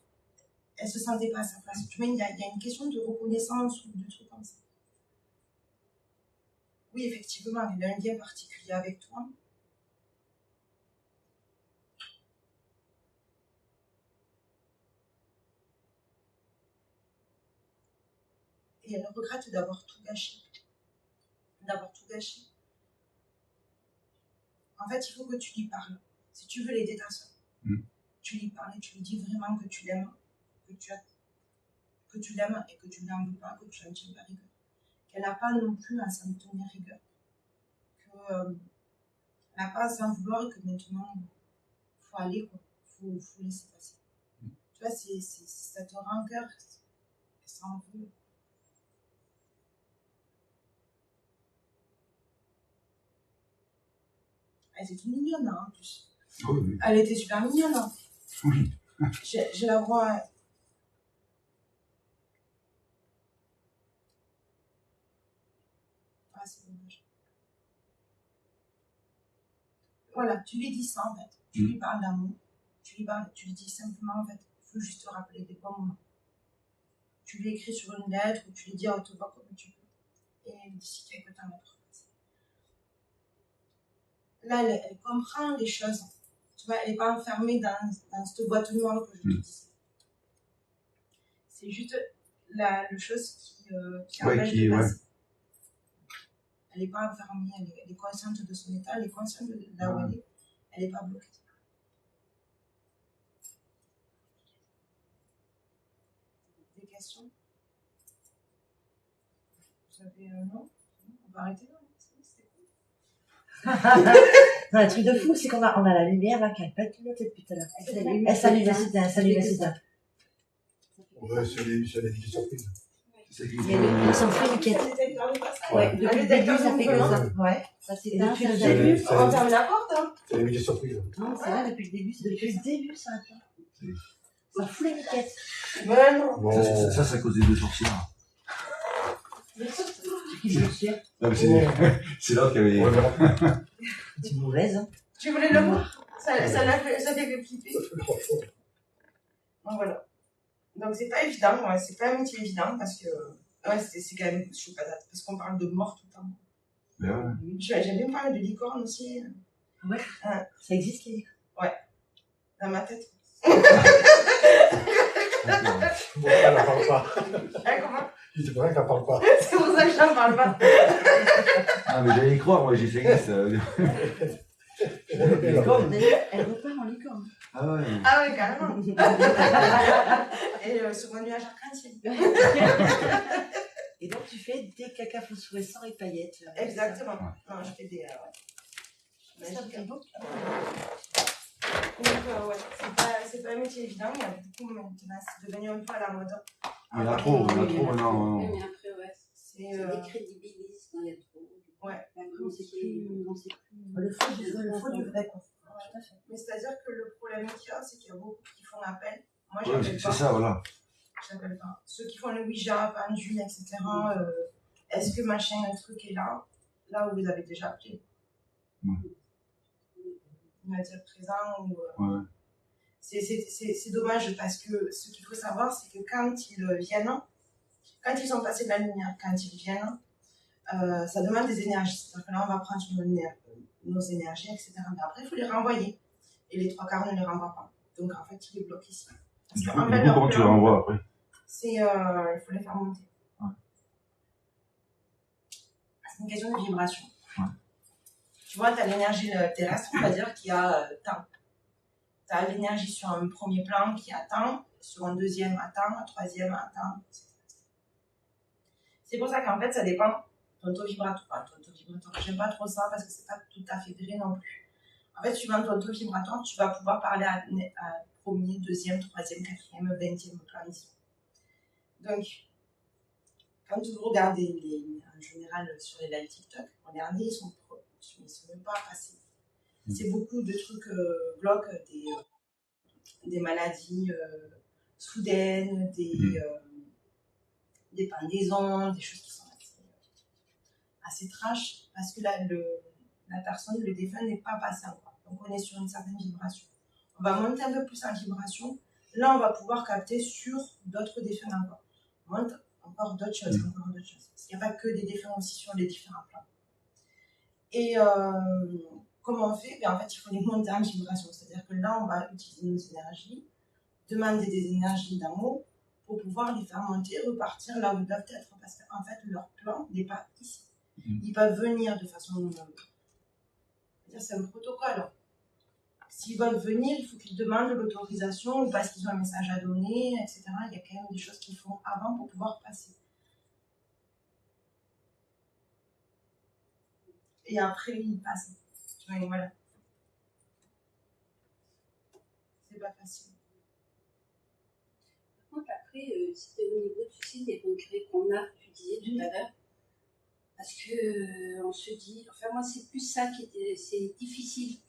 se sentait pas à sa place. Tu vois, il y a une question de reconnaissance ou de trucs comme ça. Oui, effectivement, elle a un lien particulier avec toi. Et elle regrette d'avoir tout gâché. En fait, il faut que tu lui parles. Si tu veux l'aider ta soeur, tu lui parles et tu lui dis vraiment que tu l'aimes, que tu l'aimes et que tu ne l'aimes pas, que tu n'en tiens pas rigueur. Qu'elle n'a pas non plus à s'en tenir rigueur. Elle n'a pas à s'en vouloir et que maintenant, il faut aller, quoi. Il faut laisser passer. Tu vois, ça te rancœur, elle s'en veut. Elle était mignonne, hein, en plus. Oui. Elle était super mignonne. Hein. Oui. Je la vois. Ah, c'est dommage. Voilà, tu lui dis ça, en fait. Tu lui parles d'amour. Tu lui dis simplement, en fait, il faut juste te rappeler des bons moments. Tu lui écris sur une lettre ou tu lui dis à haute voix comme tu peux. et d'ici quelques temps, elle va être repassée. Là, elle comprend les choses. Tu vois, elle n'est pas enfermée dans cette boîte noire que je te disais. C'est juste le chose qui empêche de passer. Elle n'est pas enfermée, elle est consciente de son état, elle est consciente de là où elle n'est pas bloquée. Des questions? Vous avez un nom? On va arrêter là. Non, le truc de fou, c'est qu'on a la lumière là qui n'a pas clignoté depuis tout à l'heure. Elle s'allume, elle s'allume. Ouais, c'est les vidéos surprises. Ils sont fait nickel. Ouais, depuis le début, ça fait que ça. Ouais. Ça c'est Depuis le T'as vu, début. on ferme la porte, hein. C'est les vidéos surprises. Non, c'est là depuis le début. Depuis le début, ça attend. Ça fout les miquettes. Mais non. Bon. Ça, c'est à cause des deux sorcières. C'est qui le sorcière? Non, mais c'est l'autre qui avait. Ouais, non. C'est une mauvaise, hein. Tu voulais le voir? Ça fait flipper. Donc voilà. Donc c'est pas évident, ouais, c'est pas un métier évident parce que ouais, c'est quand même chaud patate parce qu'on parle de mort tout le temps. Ben ouais. J'aime bien parler de licorne aussi. Ouais. Ça existe, les licornes? Dans ma tête. Bon, elle n'en parle pas. Hein, comment? C'est pour ça qu'elle n'en parle pas. C'est pour ça que j'en parle pas. Ah, mais j'allais y croire, moi, j'ai fait ça. Licorne. D'ailleurs, elle repart en licorne. Ah ouais. Ah ouais, carrément. Et sur mon nuage arc-en-ciel. Et donc, tu fais des caca phosphorescents et paillettes. Exactement. Ouais. Non, je fais des. Ouais. Ça fait beau. Donc, ouais, c'est pas un métier évident, il y a beaucoup maintenant, c'est devenu un peu à la mode. Il y en a trop maintenant. Oui, mais après, ouais, C'est. ça décrédibilise quand il y a trop. Ouais. Après, On sait plus. Le faux du vrai, quoi. Tout à fait. Mais c'est-à-dire que le problème qu'il y a, c'est qu'il y a beaucoup qui font appel. Moi, Ouais, j'appelle c'est pas. ça, voilà. J'appelle pas. Ceux qui font le Ouija, pendule, etc. Est-ce que machin, un truc est là? Là où vous avez déjà appelé. Ouais. On va dire présent ou. Ouais. C'est dommage parce que ce qu'il faut savoir, c'est que quand ils viennent, quand ils sont passés de la lumière, quand ils viennent, ça demande des énergies. C'est-à-dire que là, on va prendre nos énergies, etc. Mais après, il faut les renvoyer. Et les trois quarts ne les renvoient pas. Donc, en fait, ils les bloquent ici. Du coup, comment tu le renvoies après? Il faut les faire monter. Ouais. C'est une question de vibration. Ouais. Tu vois, tu as l'énergie terrestre, on va dire, qui a temps. Tu as l'énergie sur un premier plan qui a temps, sur un deuxième à temps, un troisième à temps, etc. C'est pour ça qu'en fait, ça dépend ton taux vibratoire. J'aime pas trop ça parce que c'est pas tout à fait vrai non plus. En fait, suivant ton taux vibratoire, tu vas pouvoir parler à premier, deuxième, troisième, quatrième, 20e plan ici. Donc, quand vous regardez en général sur les lives TikTok, regardez, ils sont même pas passés. C'est beaucoup de trucs bloquent des maladies soudaines, des pendaisons, des choses qui sont assez trash, parce que là, la personne, le défunt n'est pas passé encore. Donc, on est sur une certaine vibration. On va monter un peu plus en vibration. Là, on va pouvoir capter sur d'autres défunts encore. On monte encore d'autres choses, Parce qu'il n'y a pas que des défunts aussi sur les différents plans. Et comment on fait? En fait, il faut les monter en vibration. C'est-à-dire que là, on va utiliser nos énergies, demander des énergies d'amour pour pouvoir les faire monter, repartir là où ils doivent être. Parce qu'en fait, leur plan n'est pas ici. Ils peuvent venir de façon... C'est un protocole. S'ils veulent venir, il faut qu'ils demandent l'autorisation ou parce qu'ils ont un message à donner, etc. Il y a quand même des choses qu'ils font avant pour pouvoir passer. Et après, ils passent. Tu vois, voilà. C'est pas facile. Par contre, après, c'était au niveau, tu sais, des regrets qu'on a, tu disais tout à l'heure. Parce que on se dit, enfin moi c'est plus ça qui était, c'est difficile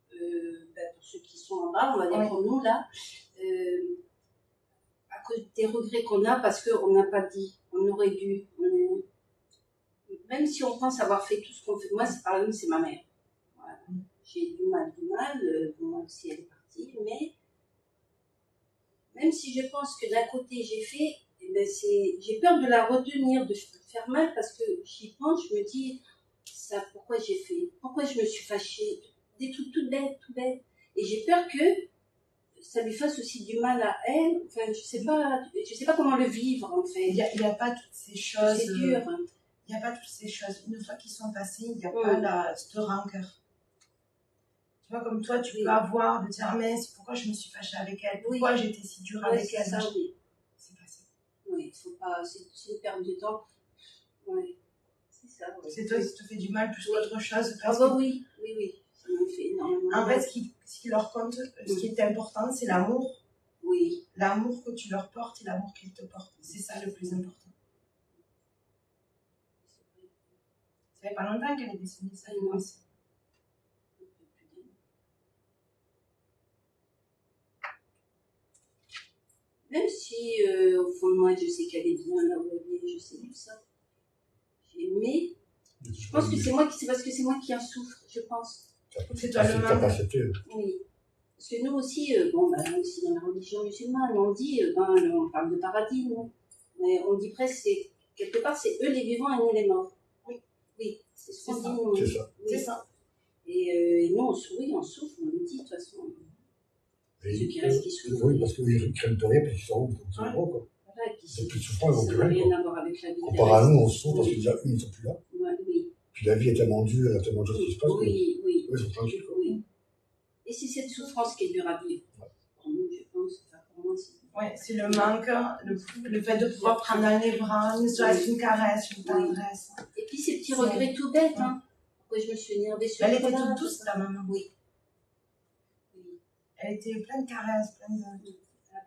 pour ceux qui sont en bas, on va dire pour nous là, à cause des regrets qu'on a parce qu'on n'a pas dit, on aurait dû, même si on pense avoir fait tout ce qu'on fait, moi c'est par exemple c'est ma mère, voilà. J'ai du mal, moi aussi elle est partie, mais même si je pense que d'un côté j'ai fait, ben j'ai peur de la retenir, de faire mal, parce que j'y pense, je me dis, ça, pourquoi j'ai fait, pourquoi je me suis fâchée, des trucs tout bêtes, et j'ai peur que ça lui fasse aussi du mal à elle. Enfin, je sais pas comment le vivre, en fait. Il y a pas toutes ces choses. C'est dur. Il n'y a pas toutes ces choses. Une fois qu'ils sont passés, il n'y a pas cette rancœur. Tu vois, comme toi, tu peux avoir de dire, mais c'est pourquoi je me suis fâchée avec elle, pourquoi j'étais si dure avec elle. Ça, oui. C'est passé. Oui, faut pas, c'est une perte de temps. Oui, c'est ça. Ouais. C'est toi qui te fait du mal plus qu'autre chose. Ah bah oui. Ça me fait énormément. En fait, ce qui leur compte, ce qui est important, c'est l'amour. Oui. L'amour que tu leur portes et l'amour qu'ils te portent. C'est ça le plus important. Ça fait pas longtemps qu'elle est décédée, ça, moi aussi. Même si, au fond de moi, je sais qu'elle est bien là où elle est, je sais tout ça. Mais je pense que c'est parce que c'est moi qui en souffre, je pense. C'est toi le même. Oui. Parce que nous aussi, aussi dans la religion musulmane, on dit, on parle de paradis, non? Mais on dit presque, quelque part, c'est eux les vivants et nous les morts. Oui, c'est ce qu'on dit, nous. C'est ça. Oui. C'est ça. Et nous, on souffre, on le dit, de toute façon. Ceux qui restent, qui souffrent. Oui, parce qu'ils ne craignent rien, puis ils sont gros, quoi. Voilà, et puis c'est plus de souffrance, ça n'a rien à voir avec la vie. Comparé à nous, on souffre parce que déjà, ils ne sont plus là. Oui. Puis la vie est tellement dure, il y a tellement de choses qui se passent. Oui. Ils sont tranquilles, quoi. Oui. Et c'est cette souffrance qui est dure à vivre. Pour nous, je pense, pour moi, c'est... Ouais, c'est le manque, le fait de pouvoir prendre dans les bras, ne serait-ce qu'une caresse, une tendresse. Et puis ces petits regrets tout bêtes, hein. Pourquoi je me suis énervée sur elle était toute douce, ta maman. Oui. Elle était pleine de caresses, pleine de...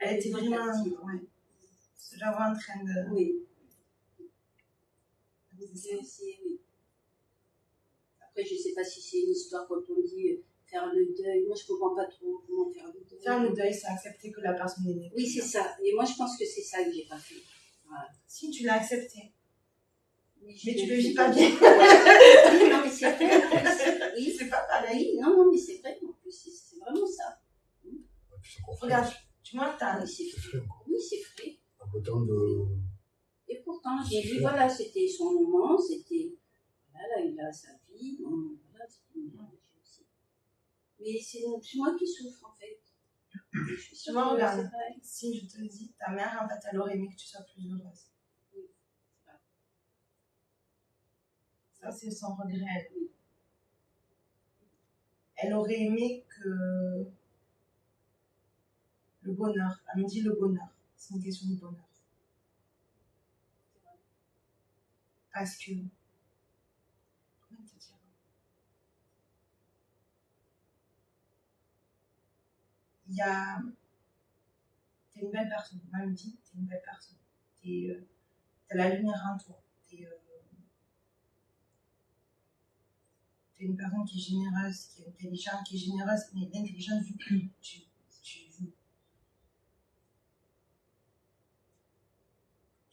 Elle était vraiment... Ouais. J'avais en train de... Oui. Après, je ne sais pas si c'est une histoire quand on dit faire le deuil. Moi, je ne comprends pas trop comment faire le deuil. Faire le deuil, c'est accepter que la personne est née. Oui, c'est ça. Et moi, je pense que c'est ça que j'ai pas fait. Voilà. Si, tu l'as accepté. Mais tu le vis pas bien. Oui, non, mais c'est vrai. Oui, c'est pas pareil. Non, mais c'est vrai. En plus, c'est vraiment ça. Regarde, tu vois, oui, c'est frais. Oui, c'est frais. Autant de... Et pourtant, j'ai vu, voilà, c'était son moment, c'était... Voilà, il a sa vie, voilà, c'était une vie aussi. Mais c'est moi qui souffre, en fait. Je suis sûre que regarde, si je te dis, ta mère, en fait, elle aurait aimé que tu sois plus heureuse. Oui. Ça, c'est son regret. Oui. Elle aurait aimé que... Le bonheur. Elle me dit le bonheur. C'est une question de bonheur. Parce que... Comment te dire? Il y a... T'es une belle personne. Elle me dit, t'es une belle personne. T'as la lumière en toi. T'es une personne qui est généreuse, qui est intelligente, qui est généreuse, mais l'intelligence du plus. Tu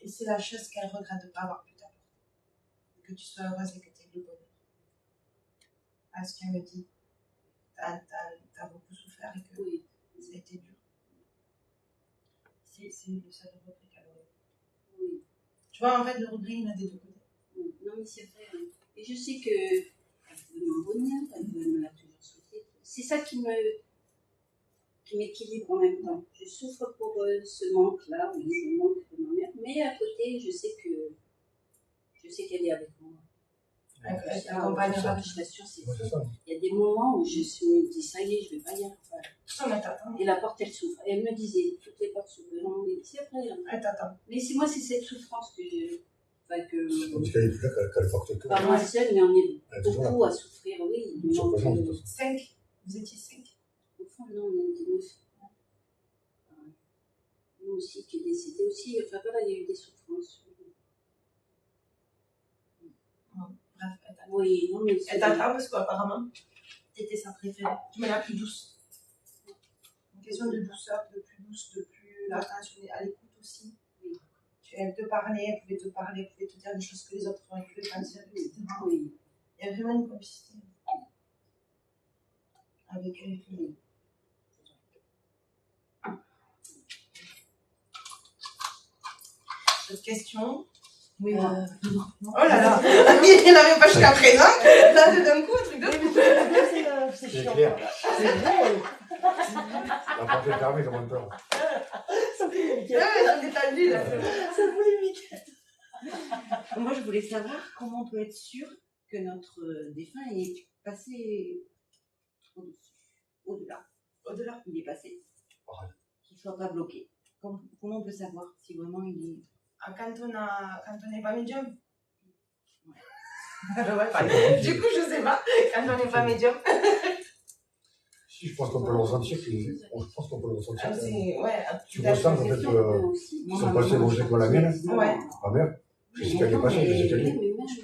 Et c'est la chose qu'elle regrette de ne pas avoir pu t'apporter. Que tu sois heureuse et que tu aies le bonheur. Parce qu'elle me dit, t'as beaucoup souffert et que oui, ça a été dur. C'est le seul regret qu'elle aurait. Oui. Tu vois, en fait, le regret, il y en a des deux côtés. Oui. Non, mais c'est vrai. Hein. Et je sais qu'elle veut mon bonheur, elle me l'a toujours souhaité. C'est ça qui m'équilibre en même temps. Je souffre pour ce manque-là, oui, le manque de ma mère. Mais à côté, je sais qu'elle est avec moi. Elle t'accompagnera. Je t'assure, c'est ça. Il y a des moments où je me dis, ça y est, je ne vais pas y arriver. Et la porte, elle souffre. Et elle me disait, toutes les portes s'ouvrent. Non, mais c'est après. Elle t'attend. Mais moi, c'est cette souffrance que je... Enfin, que... Parce qu'elle est plus là qu'elle porte tout. Pas moi seule, mais on est beaucoup à souffrir, oui. 5. Vous étiez 5. Au fond, non, on était 9. Nous aussi, qui est décédé aussi. Enfin, voilà, il y a eu des souffrances. Bref, oui, non, mais elle t'attend parce qu'apparemment, t'étais sa préférée. Tu m'as la plus douce. Une question de douceur, de plus douce, de plus attentionnée, à l'écoute aussi. Oui. Elle te parlait, elle pouvait te dire des choses que les autres ne pouvaient pas dire, etc. Oui. Il y a vraiment une complicité avec elle. Oui. d'autres questions? Oui, Oh là là, il n'avait pas jusqu'à présent. Là, d'un coup, un truc d'autre. C'est C'est chiant. clair. C'est vrai. La porte est fermée, j'ai moins peur. Ça fait nickel. Ouais, j'en ai pas vu, là. Ça fait nickel. moi, je voulais savoir comment on peut être sûr que notre défunt est passé au-dessus, au-delà. Au-delà. Il est passé. Ouais. Qu'il ne soit pas bloqué. Comment on peut savoir si vraiment il est... Ah, quand on n'est pas médium. Ouais. Ouais, du coup, je sais pas. Quand on n'est pas médium. Si, je pense qu'on peut le ressentir. Je pense qu'on peut le ressentir. Ah, c'est, ouais. Tu ressens en fait qu'ils sont passés dans le la mienne. Ouais. Ma mère, je sais qu'elle est passée, je sais qu'elle est.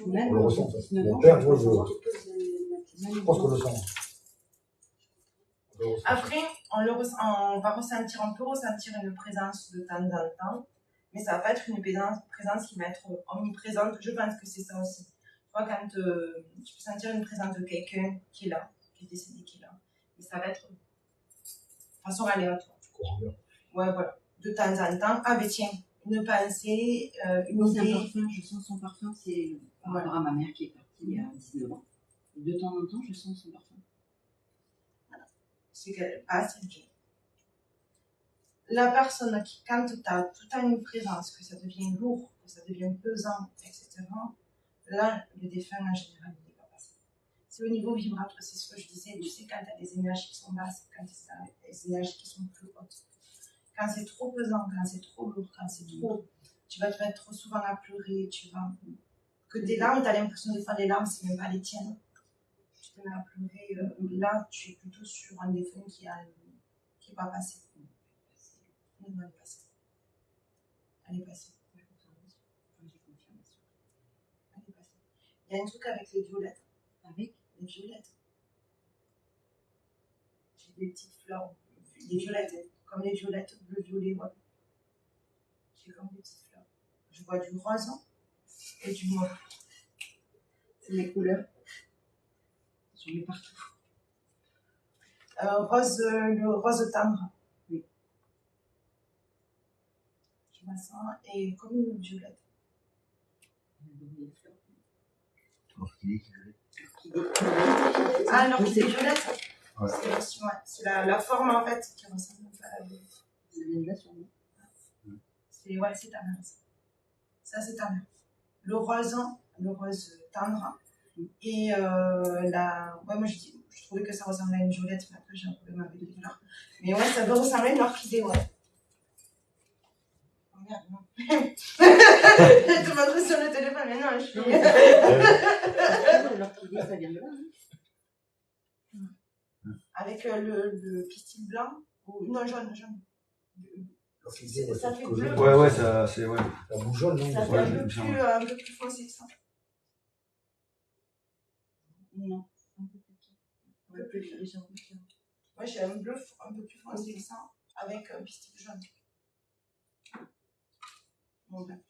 Même On le ressent. En fait. 19 Mon ans, père, je moi, je pense qu'on le sent. On le ressent. Après, on va ressentir, on peut ressentir une présence de temps en temps, mais ça va pas être une présence qui va être omniprésente. Je pense que c'est ça aussi. Tu vois, quand tu peux sentir une présence de quelqu'un qui est là, qui est décédé, qui est là, mais ça va être de façon aléatoire. Ouais, voilà. De temps en temps, ah ben tiens, une pensée, une Moi, c'est un idée. parfum, je sens son parfum, c'est par rapport à ma mère qui est partie il y a 19 ans. Et de temps en temps, je sens son parfum. C'est qu'elle passe, elle vient. La personne qui, quand tu as tout le temps une présence, que ça devient lourd, que ça devient pesant, etc., là, le défunt, en général, il n'est pas passé. C'est au niveau vibratoire, c'est ce que je disais, tu sais, quand tu as des énergies qui sont basses, quand tu as des énergies qui sont plus hautes. Quand c'est trop pesant, quand c'est trop lourd, quand c'est trop, tu vas te mettre trop souvent à pleurer, tu vas, que tes larmes, tu as l'impression de faire les larmes, c'est même pas les tiennes. Tu te mets à pleurer, là, tu es plutôt sur un défunt qui est pas passé. Non, elle est passée. Elle est passée. Elle est passée. Il y a un truc avec les violettes. Avec Les violettes. J'ai des petites fleurs. Des violettes, comme les violettes, bleu, violet, ouais. J'ai comme des petites fleurs. Je vois du rose et du mauve. c'est mes couleurs. J'en ai partout. Le rose tendre. Oui. Je vois ça. Et comme une violette. Ah, l'orchidée violette. Ouais. C'est la forme en fait qui ressemble un peu à la violette. Ça vient de là sur moi. C'est ta mère. Ça, c'est ta mère. Le rose tendre. Et moi je trouvais que ça ressemblait à une violette, mais après j'ai un problème avec les couleurs. Mais ouais, ça doit ressembler à une orchidée, ouais. Oh merde, non. Tu m'as pris sur le téléphone, mais non, je suis. L'orchidée, ça vient de là. Avec le pistil blanc, ou non, jaune. L'orchidée, Ça fait bleu. Ouais, ça, c'est, ouais. La boule jaune, non? Ça fait Ouais, un peu plus foncé que ça. Non. Un peu plus léger. Moi, j'ai un bleu un peu plus foncé que ça, avec un pistil jaune. Bon, ben.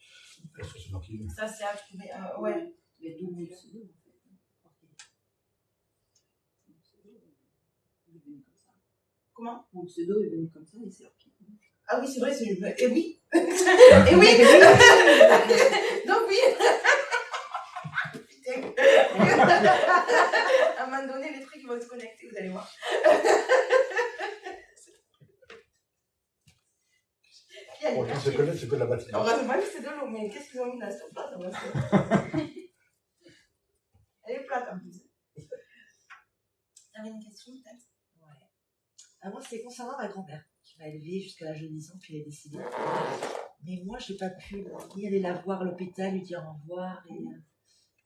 C'est l'orchidée. Ça, c'est à trouver. Ouais. Les deux mon pseudo, en fait. Mon pseudo est venu comme ça. Comment? Mon pseudo est venu comme ça et c'est l'orchidée. Ah oui, c'est vrai, c'est une. Et oui! Et oui! Donc oui! Putain! À un moment donné, les trucs vont se connecter, vous allez voir. Bon, quand c'est que de la batterie. Heureusement que c'est de l'eau, mais qu'est-ce qu'ils ont mis dans cette plate? Elle est plate en plus. T'avais une question peut-être? Ouais. Moi, c'est concernant ma grand-mère, qui m'a élevée jusqu'à l'âge de 10 ans, puis elle est décédée. Mais moi, je n'ai pas pu ni aller la voir à l'hôpital, lui dire au revoir,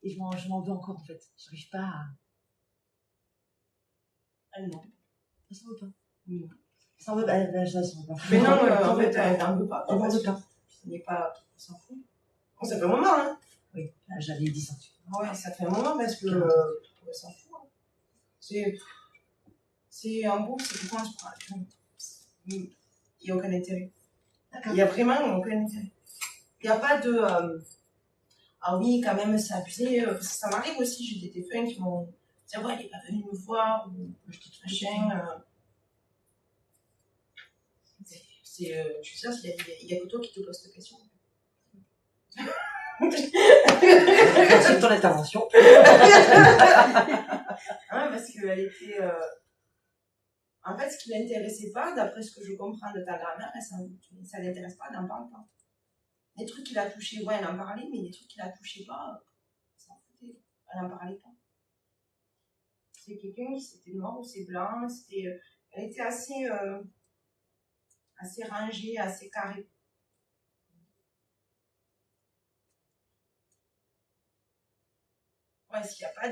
et je m'en veux encore, en fait. Je n'arrive pas à... Elle non. Elle s'en veut pas. Non. Elle s'en veut pas. Elle s'en veut pas. Mais non, en fait, elle t'en veut pas. Elle m'en veut pas. Ce n'est pas. On s'en fout. Bon, ça fait un moment, hein. Oui, j'avais 10 ans. Ouais, ça fait un moment parce que. On s'en fout. Hein. C'est en gros, c'est pourquoi on se prend. Il n'y a aucun intérêt. Il n'y a vraiment aucun intérêt. Il n'y a pas de. Ah oui, quand même, c'est abusé. Parce que ça m'arrive aussi, j'ai des défunts qui m'ont dit ouais, elle n'est pas venue me voir, ou machin. Je suis sûre qu'il y a que toi qui te poses cette question. Merci de ton intervention. Ah, parce qu'elle était... En fait, ce qui l'intéressait pas, d'après ce que je comprends de ta grand-mère, ça l'intéresse pas, elle n'en parle pas. Les trucs qui la touchaient, ouais, elle en parlait, mais les trucs qui la touchaient pas, ça en foutait. Elle n'en parlait pas. C'est quelqu'un qui c'était noir ou c'est blanc, elle était assez rangée, assez carrée. Ouais, s'il n'y a pas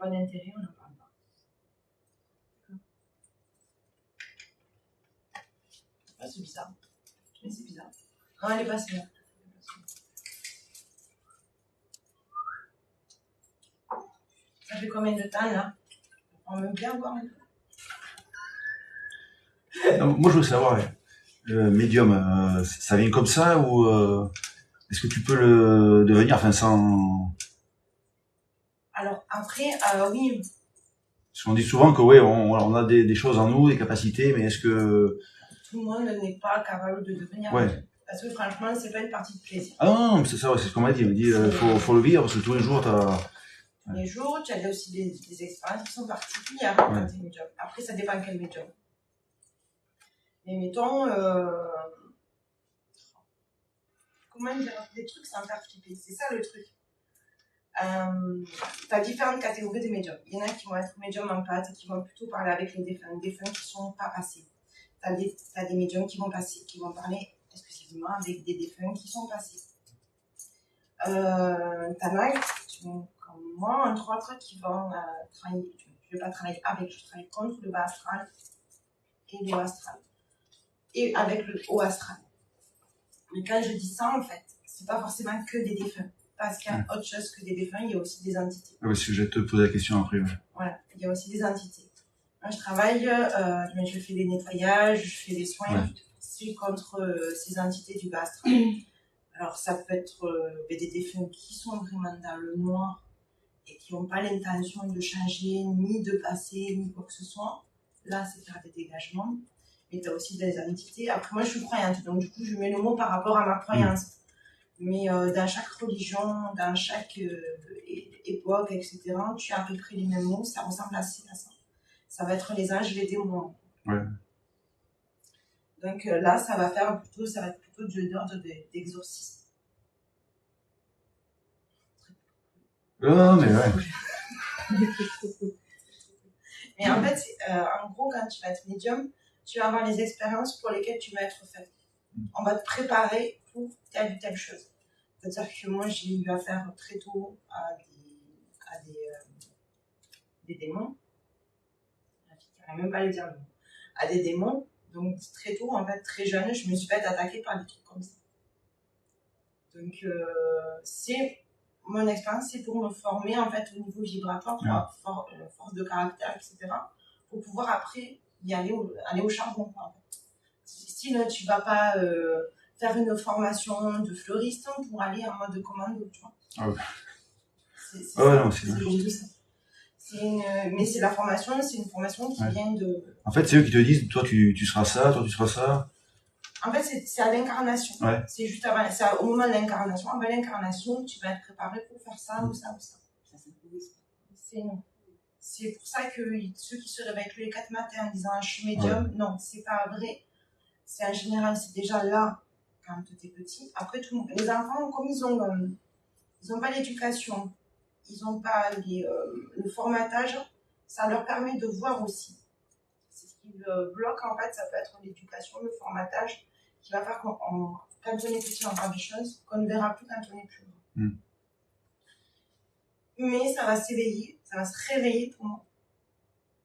d'intérêt, on n'en parle pas. Ouais, c'est bizarre. Mais c'est bizarre. Non, elle est pas sûre. Ça fait combien de temps là? On veut bien voir un peu. Non, moi, je veux savoir, médium, ça vient comme ça ou est-ce que tu peux le devenir, enfin, sans... Alors après, oui. Parce qu'on dit souvent que, ouais, on a des choses en nous, des capacités, mais est-ce que... Tout le monde n'est pas capable de devenir. Ouais. Parce que franchement, c'est pas une partie de plaisir. Ah non, c'est ça, ouais, c'est ce qu'on m'a dit. On m'a dit, faut le vivre, parce que tous les jours, Les jours, tu as aussi des expériences qui sont particulières quand tu es médium. Après, ça dépend quel médium. Mais mettons, comment dire, des trucs sans faire flipper. C'est ça le truc. Tu as différentes catégories de médiums. Il y en a qui vont être médiums en pâte, qui vont plutôt parler avec les défunts qui ne sont pas passés. Tu as des médiums qui vont parler exclusivement avec des défunts qui sont passés. T'en as comme moi, entre autres, qui vont travailler, je ne vais pas travailler avec, je travaille contre le bas astral et le haut astral. Et avec le haut astral. Mais quand je dis ça, en fait, c'est pas forcément que des défunts. Parce qu'il y a autre chose que des défunts, il y a aussi des entités. Ah oui, si je vais te poser la question après. Ouais. Voilà, il y a aussi des entités. Moi, je travaille, je fais des nettoyages, je fais des soins, c'est contre ces entités du bas astral. Alors, ça peut être des défunts qui sont vraiment dans le noir et qui n'ont pas l'intention de changer, ni de passer, ni quoi que ce soit. Là, c'est faire des dégagements. Mais tu as aussi des entités. Après, moi, je suis croyante, donc du coup, je mets le mot par rapport à ma croyance. Mais dans chaque religion, dans chaque époque, etc., tu as à peu près les mêmes mots, ça ressemble assez à ça. Ça va être les anges, les démons. Ouais. Donc là, ça va être plutôt de l'ordre d'exorcisme. Non, mais ouais. Mais en fait, en gros, quand tu vas être médium, tu vas avoir les expériences pour lesquelles tu vas être fait. On va te préparer pour telle ou telle chose. C'est-à-dire que moi, j'ai eu affaire très tôt à des démons. Je ne saurais même pas le dire, à des démons. Donc, très tôt, en fait, très jeune, je me suis fait attaquer par des trucs comme ça. Donc, mon expérience, c'est pour me former, en fait, au niveau vibratoire, force de caractère, etc. Pour pouvoir, après, aller au charbon, quoi, en fait. Sinon, tu ne vas pas faire une formation de fleuriste pour aller en mode commando, tu vois. Ah ouais. Mais c'est la formation, c'est une formation qui vient de... En fait, c'est eux qui te disent, toi tu seras ça, toi tu seras ça. En fait, c'est à l'incarnation. Ouais. C'est juste au moment de l'incarnation. Avant l'incarnation, tu vas être préparé pour faire ça ou ça ou ça. Ça symbolise. C'est pour ça que ceux qui se réveillent tous les 4 matins en disant « je suis médium », non, c'est pas vrai. C'est en général, c'est déjà là quand tu es petit. Après, les enfants, comme ils ont pas l'éducation, ils n'ont pas le formatage, ça leur permet de voir aussi. C'est ce qui bloque, en fait, ça peut être l'éducation, le formatage, qui va faire quand on est petit, on voit des choses qu'on ne verra plus quand on est plus grand. Mais ça va s'éveiller, ça va se réveiller pour moi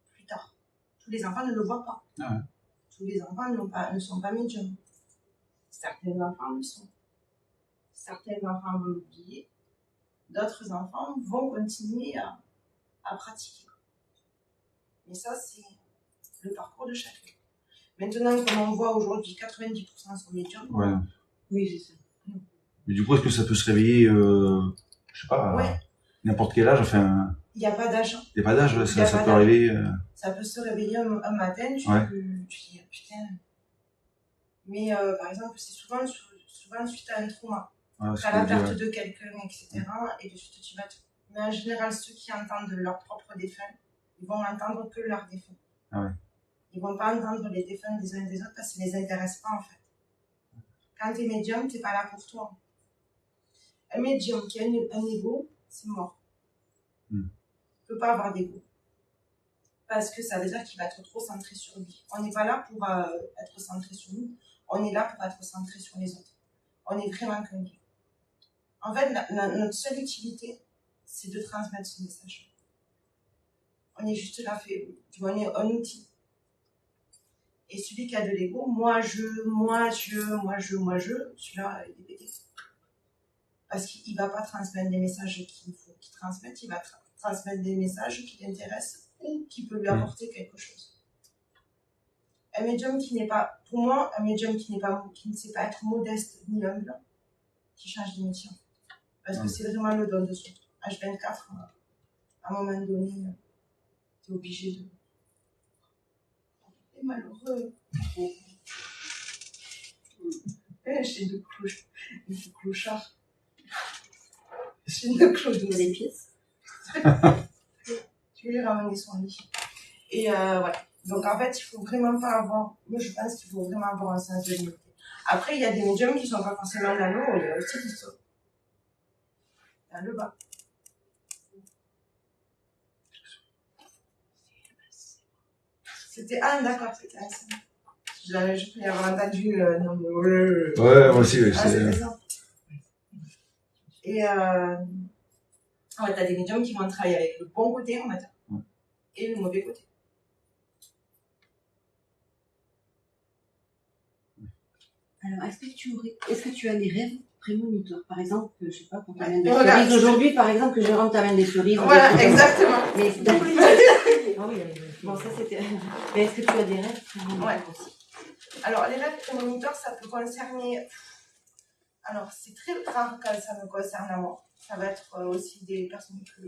plus tard. Tous les enfants ne le voient pas. Ah ouais. Tous les enfants ne sont pas médiums. Certains enfants le sont. Certains enfants vont l'oublier. D'autres enfants vont continuer à pratiquer. Mais ça, c'est le parcours de chacun. Maintenant, comme on voit aujourd'hui, 90% sont médiums. Ouais. Oui, c'est ça. Mais du coup, est-ce que ça peut se réveiller, je sais pas, à n'importe quel âge, enfin... Il n'y a pas d'âge. Il n'y a pas d'âge, ça peut arriver... Ça peut se réveiller un matin, tu dis, putain, Mais par exemple, c'est souvent suite à un trauma. Ah, À la perte de quelqu'un, etc. Et de suite, tu vas te... Mais en général, ceux qui entendent leur propre défunt, ils vont entendre que leurs défunts. Ah ouais. Ils vont pas entendre les défunts des uns et des autres parce que ça les intéresse pas, en fait. Quand t'es médium, t'es pas là pour toi. Un médium qui a un ego, c'est mort. Il peut pas avoir d'ego. Parce que ça veut dire qu'il va être trop centré sur lui. On n'est pas là pour être centré sur nous. On est là pour être centré sur les autres. On est vraiment qu'un Dieu. En fait, notre seule utilité, c'est de transmettre ce message. On est juste là, on est un outil. Et celui qui a de l'ego, moi, celui-là, il est pété. Parce qu'il ne va pas transmettre des messages qu'il faut qu'il transmette, il va transmettre des messages qui l'intéressent ou qui peut lui apporter quelque chose. Un médium qui n'est pas, pour moi, un médium qui ne sait pas être modeste ni humble, qui change de métier. Parce que c'est vraiment le don de soi. H24, à un moment donné, tu es obligé de... C'est malheureux. J'ai deux clochards. J'ai une cloche de les pièces. Je vais lui ramener son lit. Et voilà. Donc en fait, il faut vraiment pas avoir... Moi, je pense qu'il faut vraiment avoir un sens de limite. Après, il y a des médiums qui sont pas forcément dans l'eau, il y a aussi des sauts. Dans le bas. C'était... Ah, d'accord, c'était un signe. Je peux y avoir entendu... non, mais... Ouais, moi aussi, oui. Ah, c'était ça. Et ouais, t'as des médiums qui vont travailler avec le bon côté, on va dire, et le mauvais côté. Alors, est-ce que tu as des rêves prémonitoires? Par exemple, je sais pas, quand tu amènes des cerises aujourd'hui, par exemple, que je rentre, t'amène des cerises. Voilà, exactement. Mais ah oui, bon, ça c'était. Mais est-ce que tu as des rêves prémonitoires aussi? Alors, les rêves prémonitoires, ça peut concerner. Alors, c'est très rare quand ça me concerne à moi. Ça va être aussi des personnes que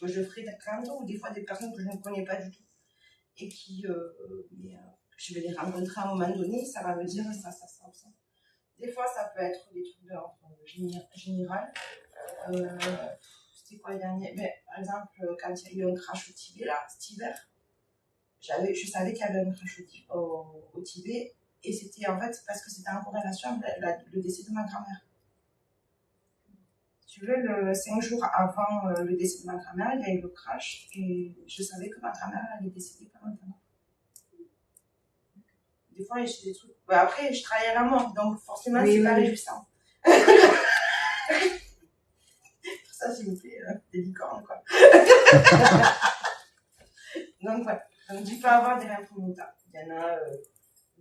je fréquente ou des fois des personnes que je ne connais pas du tout et qui, je vais les rencontrer à un moment donné, ça va me dire ça. Des fois, ça peut être des trucs d'ordre général. C'était quoi le dernier? Par exemple, quand il y a eu un crash au Tibet, là, cet hiver, je savais qu'il y avait un crash au Tibet. Et c'était en fait parce que c'était en corrélation avec le décès de ma grand-mère. Si tu veux, 5 jours avant le décès de ma grand-mère, il y a eu le crash et je savais que ma grand-mère allait décéder pas longtemps. Des fois, j'ai des trucs. Après, je travaille à la mort, donc forcément, c'est pas réjouissant. Pour ça, s'il vous plaît, des licornes, quoi. Donc, voilà. Donc, tu peux avoir des rêves prémonitoires. Il y en a.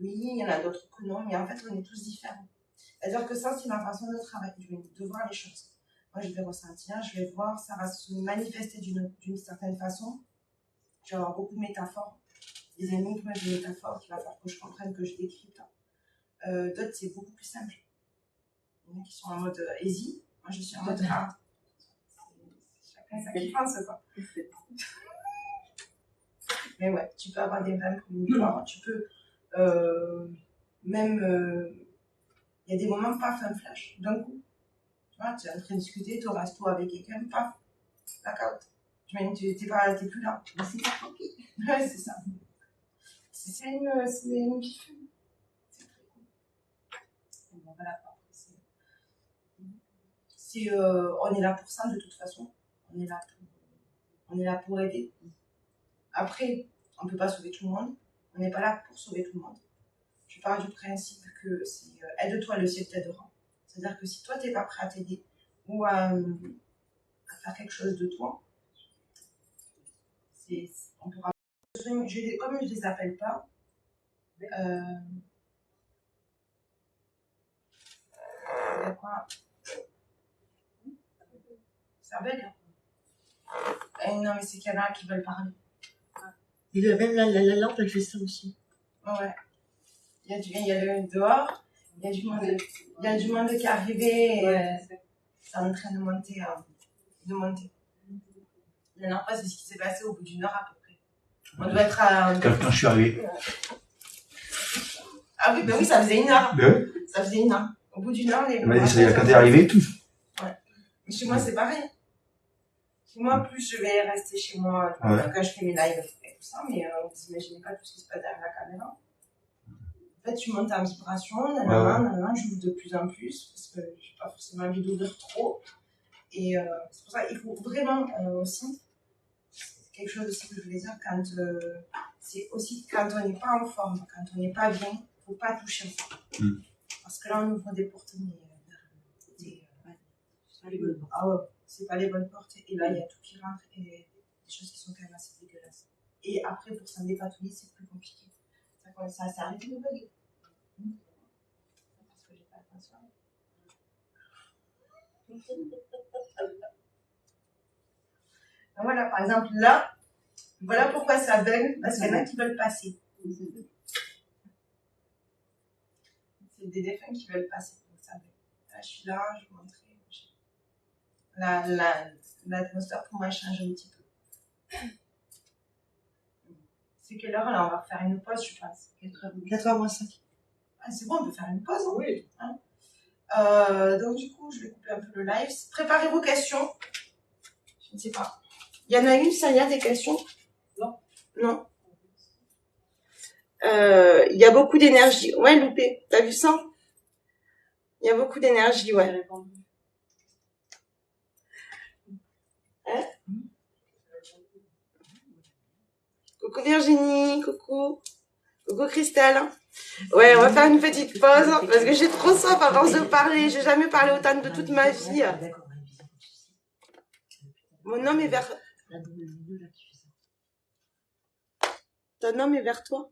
Oui, il y en a d'autres que non, mais en fait, on est tous différents. C'est-à-dire que ça, c'est ma façon de travailler, de voir les choses. Moi, je vais ressentir, je vais voir, ça va se manifester d'une certaine façon. Je vais avoir beaucoup de métaphores, des énigmes, des métaphores qui va faire que je comprenne, que je décrypte. D'autres, c'est beaucoup plus simple. Il y en a qui sont en mode easy, moi, je suis en mode hard. Chacun sa différence, quoi. Mais ouais, tu peux avoir des rêves prémonitoires, tu peux... même il y a des moments paf, un flash d'un coup, tu vois, tu es en train de discuter, tu au resto avec quelqu'un, paf, blackout, tu plus là, c'est pas tranquille. Ouais, c'est ça, c'est une pif, c'est très cool. Bon, voilà, on est là pour ça de toute façon, on est là pour aider. Après, on peut pas sauver tout le monde. On n'est pas là pour sauver tout le monde. Je pars du principe que c'est aide-toi, le ciel t'aidera. C'est-à-dire que si toi, tu n'es pas prêt à t'aider ou à faire quelque chose de toi, on pourra... Comme je ne les appelle pas, ça bug. Non, mais c'est qu'il y en a qui veulent parler. Et même la lampe, elle fait ça aussi. Ouais. Il y a le dehors, il y a du monde qui est arrivé et c'est en train de monter. La dernière fois, c'est ce qui s'est passé au bout d'une heure à peu près. On doit être à... Quand je suis arrivé. Ah oui, ben oui, ça faisait 1 heure. Ben Ça faisait 1 heure. Au bout d'1 heure, les. ouais. Ça, quand t'es arrivé, tout. Ouais. Mais chez moi, c'est pareil. Chez moi, plus je vais rester chez moi quand je fais mes lives et tout ça, mais vous imaginez pas tout ce qui se passe derrière la caméra. En fait, tu montes en vibration, nanana, j'ouvre de plus en plus, parce que j'ai pas forcément envie d'ouvrir trop. Et c'est pour ça qu'il faut vraiment aussi, c'est quelque chose aussi que je voulais dire, c'est aussi quand on n'est pas en forme, quand on n'est pas bien, il ne faut pas toucher ça. Parce que là, on ouvre des portes, mais ah ouais, c'est pas les bonnes portes. Et là, il y a tout qui rentre et des choses qui sont quand même assez dégueulasses. Et après, pour s'en dépatouiller, c'est plus compliqué. Ça arrive de bugger. Parce que j'ai pas attention. Voilà, par exemple, là, voilà pourquoi ça bug, parce qu'il y en a qui veulent passer. C'est des défunts qui veulent passer, donc ça bug. Là, je suis là, je vous montre. L'atmosphère pour moi change un petit peu. C'est quelle heure là? On va faire une pause, je pense. 4h moins 5. Ah, c'est bon, on peut faire une pause. Hein? Oui. Donc du coup, je vais couper un peu le live. Préparez vos questions. Je ne sais pas. Il y en a une, ça y a des questions? Non. Il y a beaucoup d'énergie. Ouais, loupé. T'as vu ça? Il y a beaucoup d'énergie, ouais. Hein? Coucou Virginie, coucou Christelle. Ouais, on va faire une petite pause parce que j'ai trop soif à force de parler. J'ai jamais parlé autant de toute ma vie. Mon homme est vers. Ton homme est vers toi.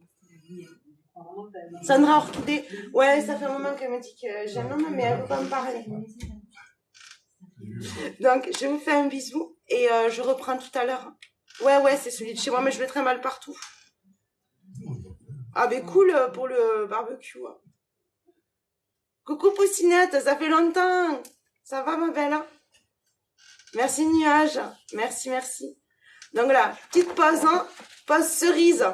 Sandra Orchidée. Ouais, ça fait un moment qu'elle me dit que j'ai un homme, mais elle veut pas me parler. Donc, je vous fais un bisou et je reprends tout à l'heure. Ouais, c'est celui de chez moi, mais je le trimballe partout. Ah, ben cool pour le barbecue. Coucou Poussinette, ça fait longtemps. Ça va, ma belle? Merci, Nuage. Merci. Donc voilà, petite pause, hein. Pause cerise.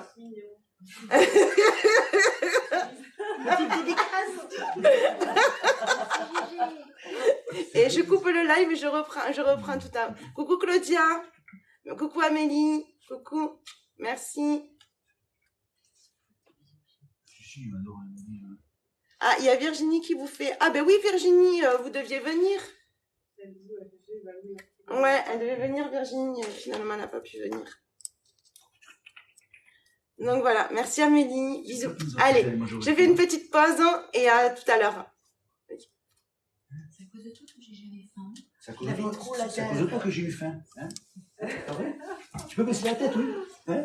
Et je coupe le live et je reprends tout à l'heure. Coucou Claudia. Coucou Amélie. Coucou. Merci. Ah, il y a Virginie qui vous fait... Ah ben oui, Virginie, vous deviez venir. Ouais, elle devait venir, Virginie. Finalement, elle n'a pas pu venir. Donc voilà, merci Amélie. Bisous. Allez, je fais une petite pause et à tout à l'heure. C'est à cause de toi que j'ai jamais faim. C'est à cause de toi que j'ai eu faim. Hein? Tu peux baisser la tête, oui. Hein?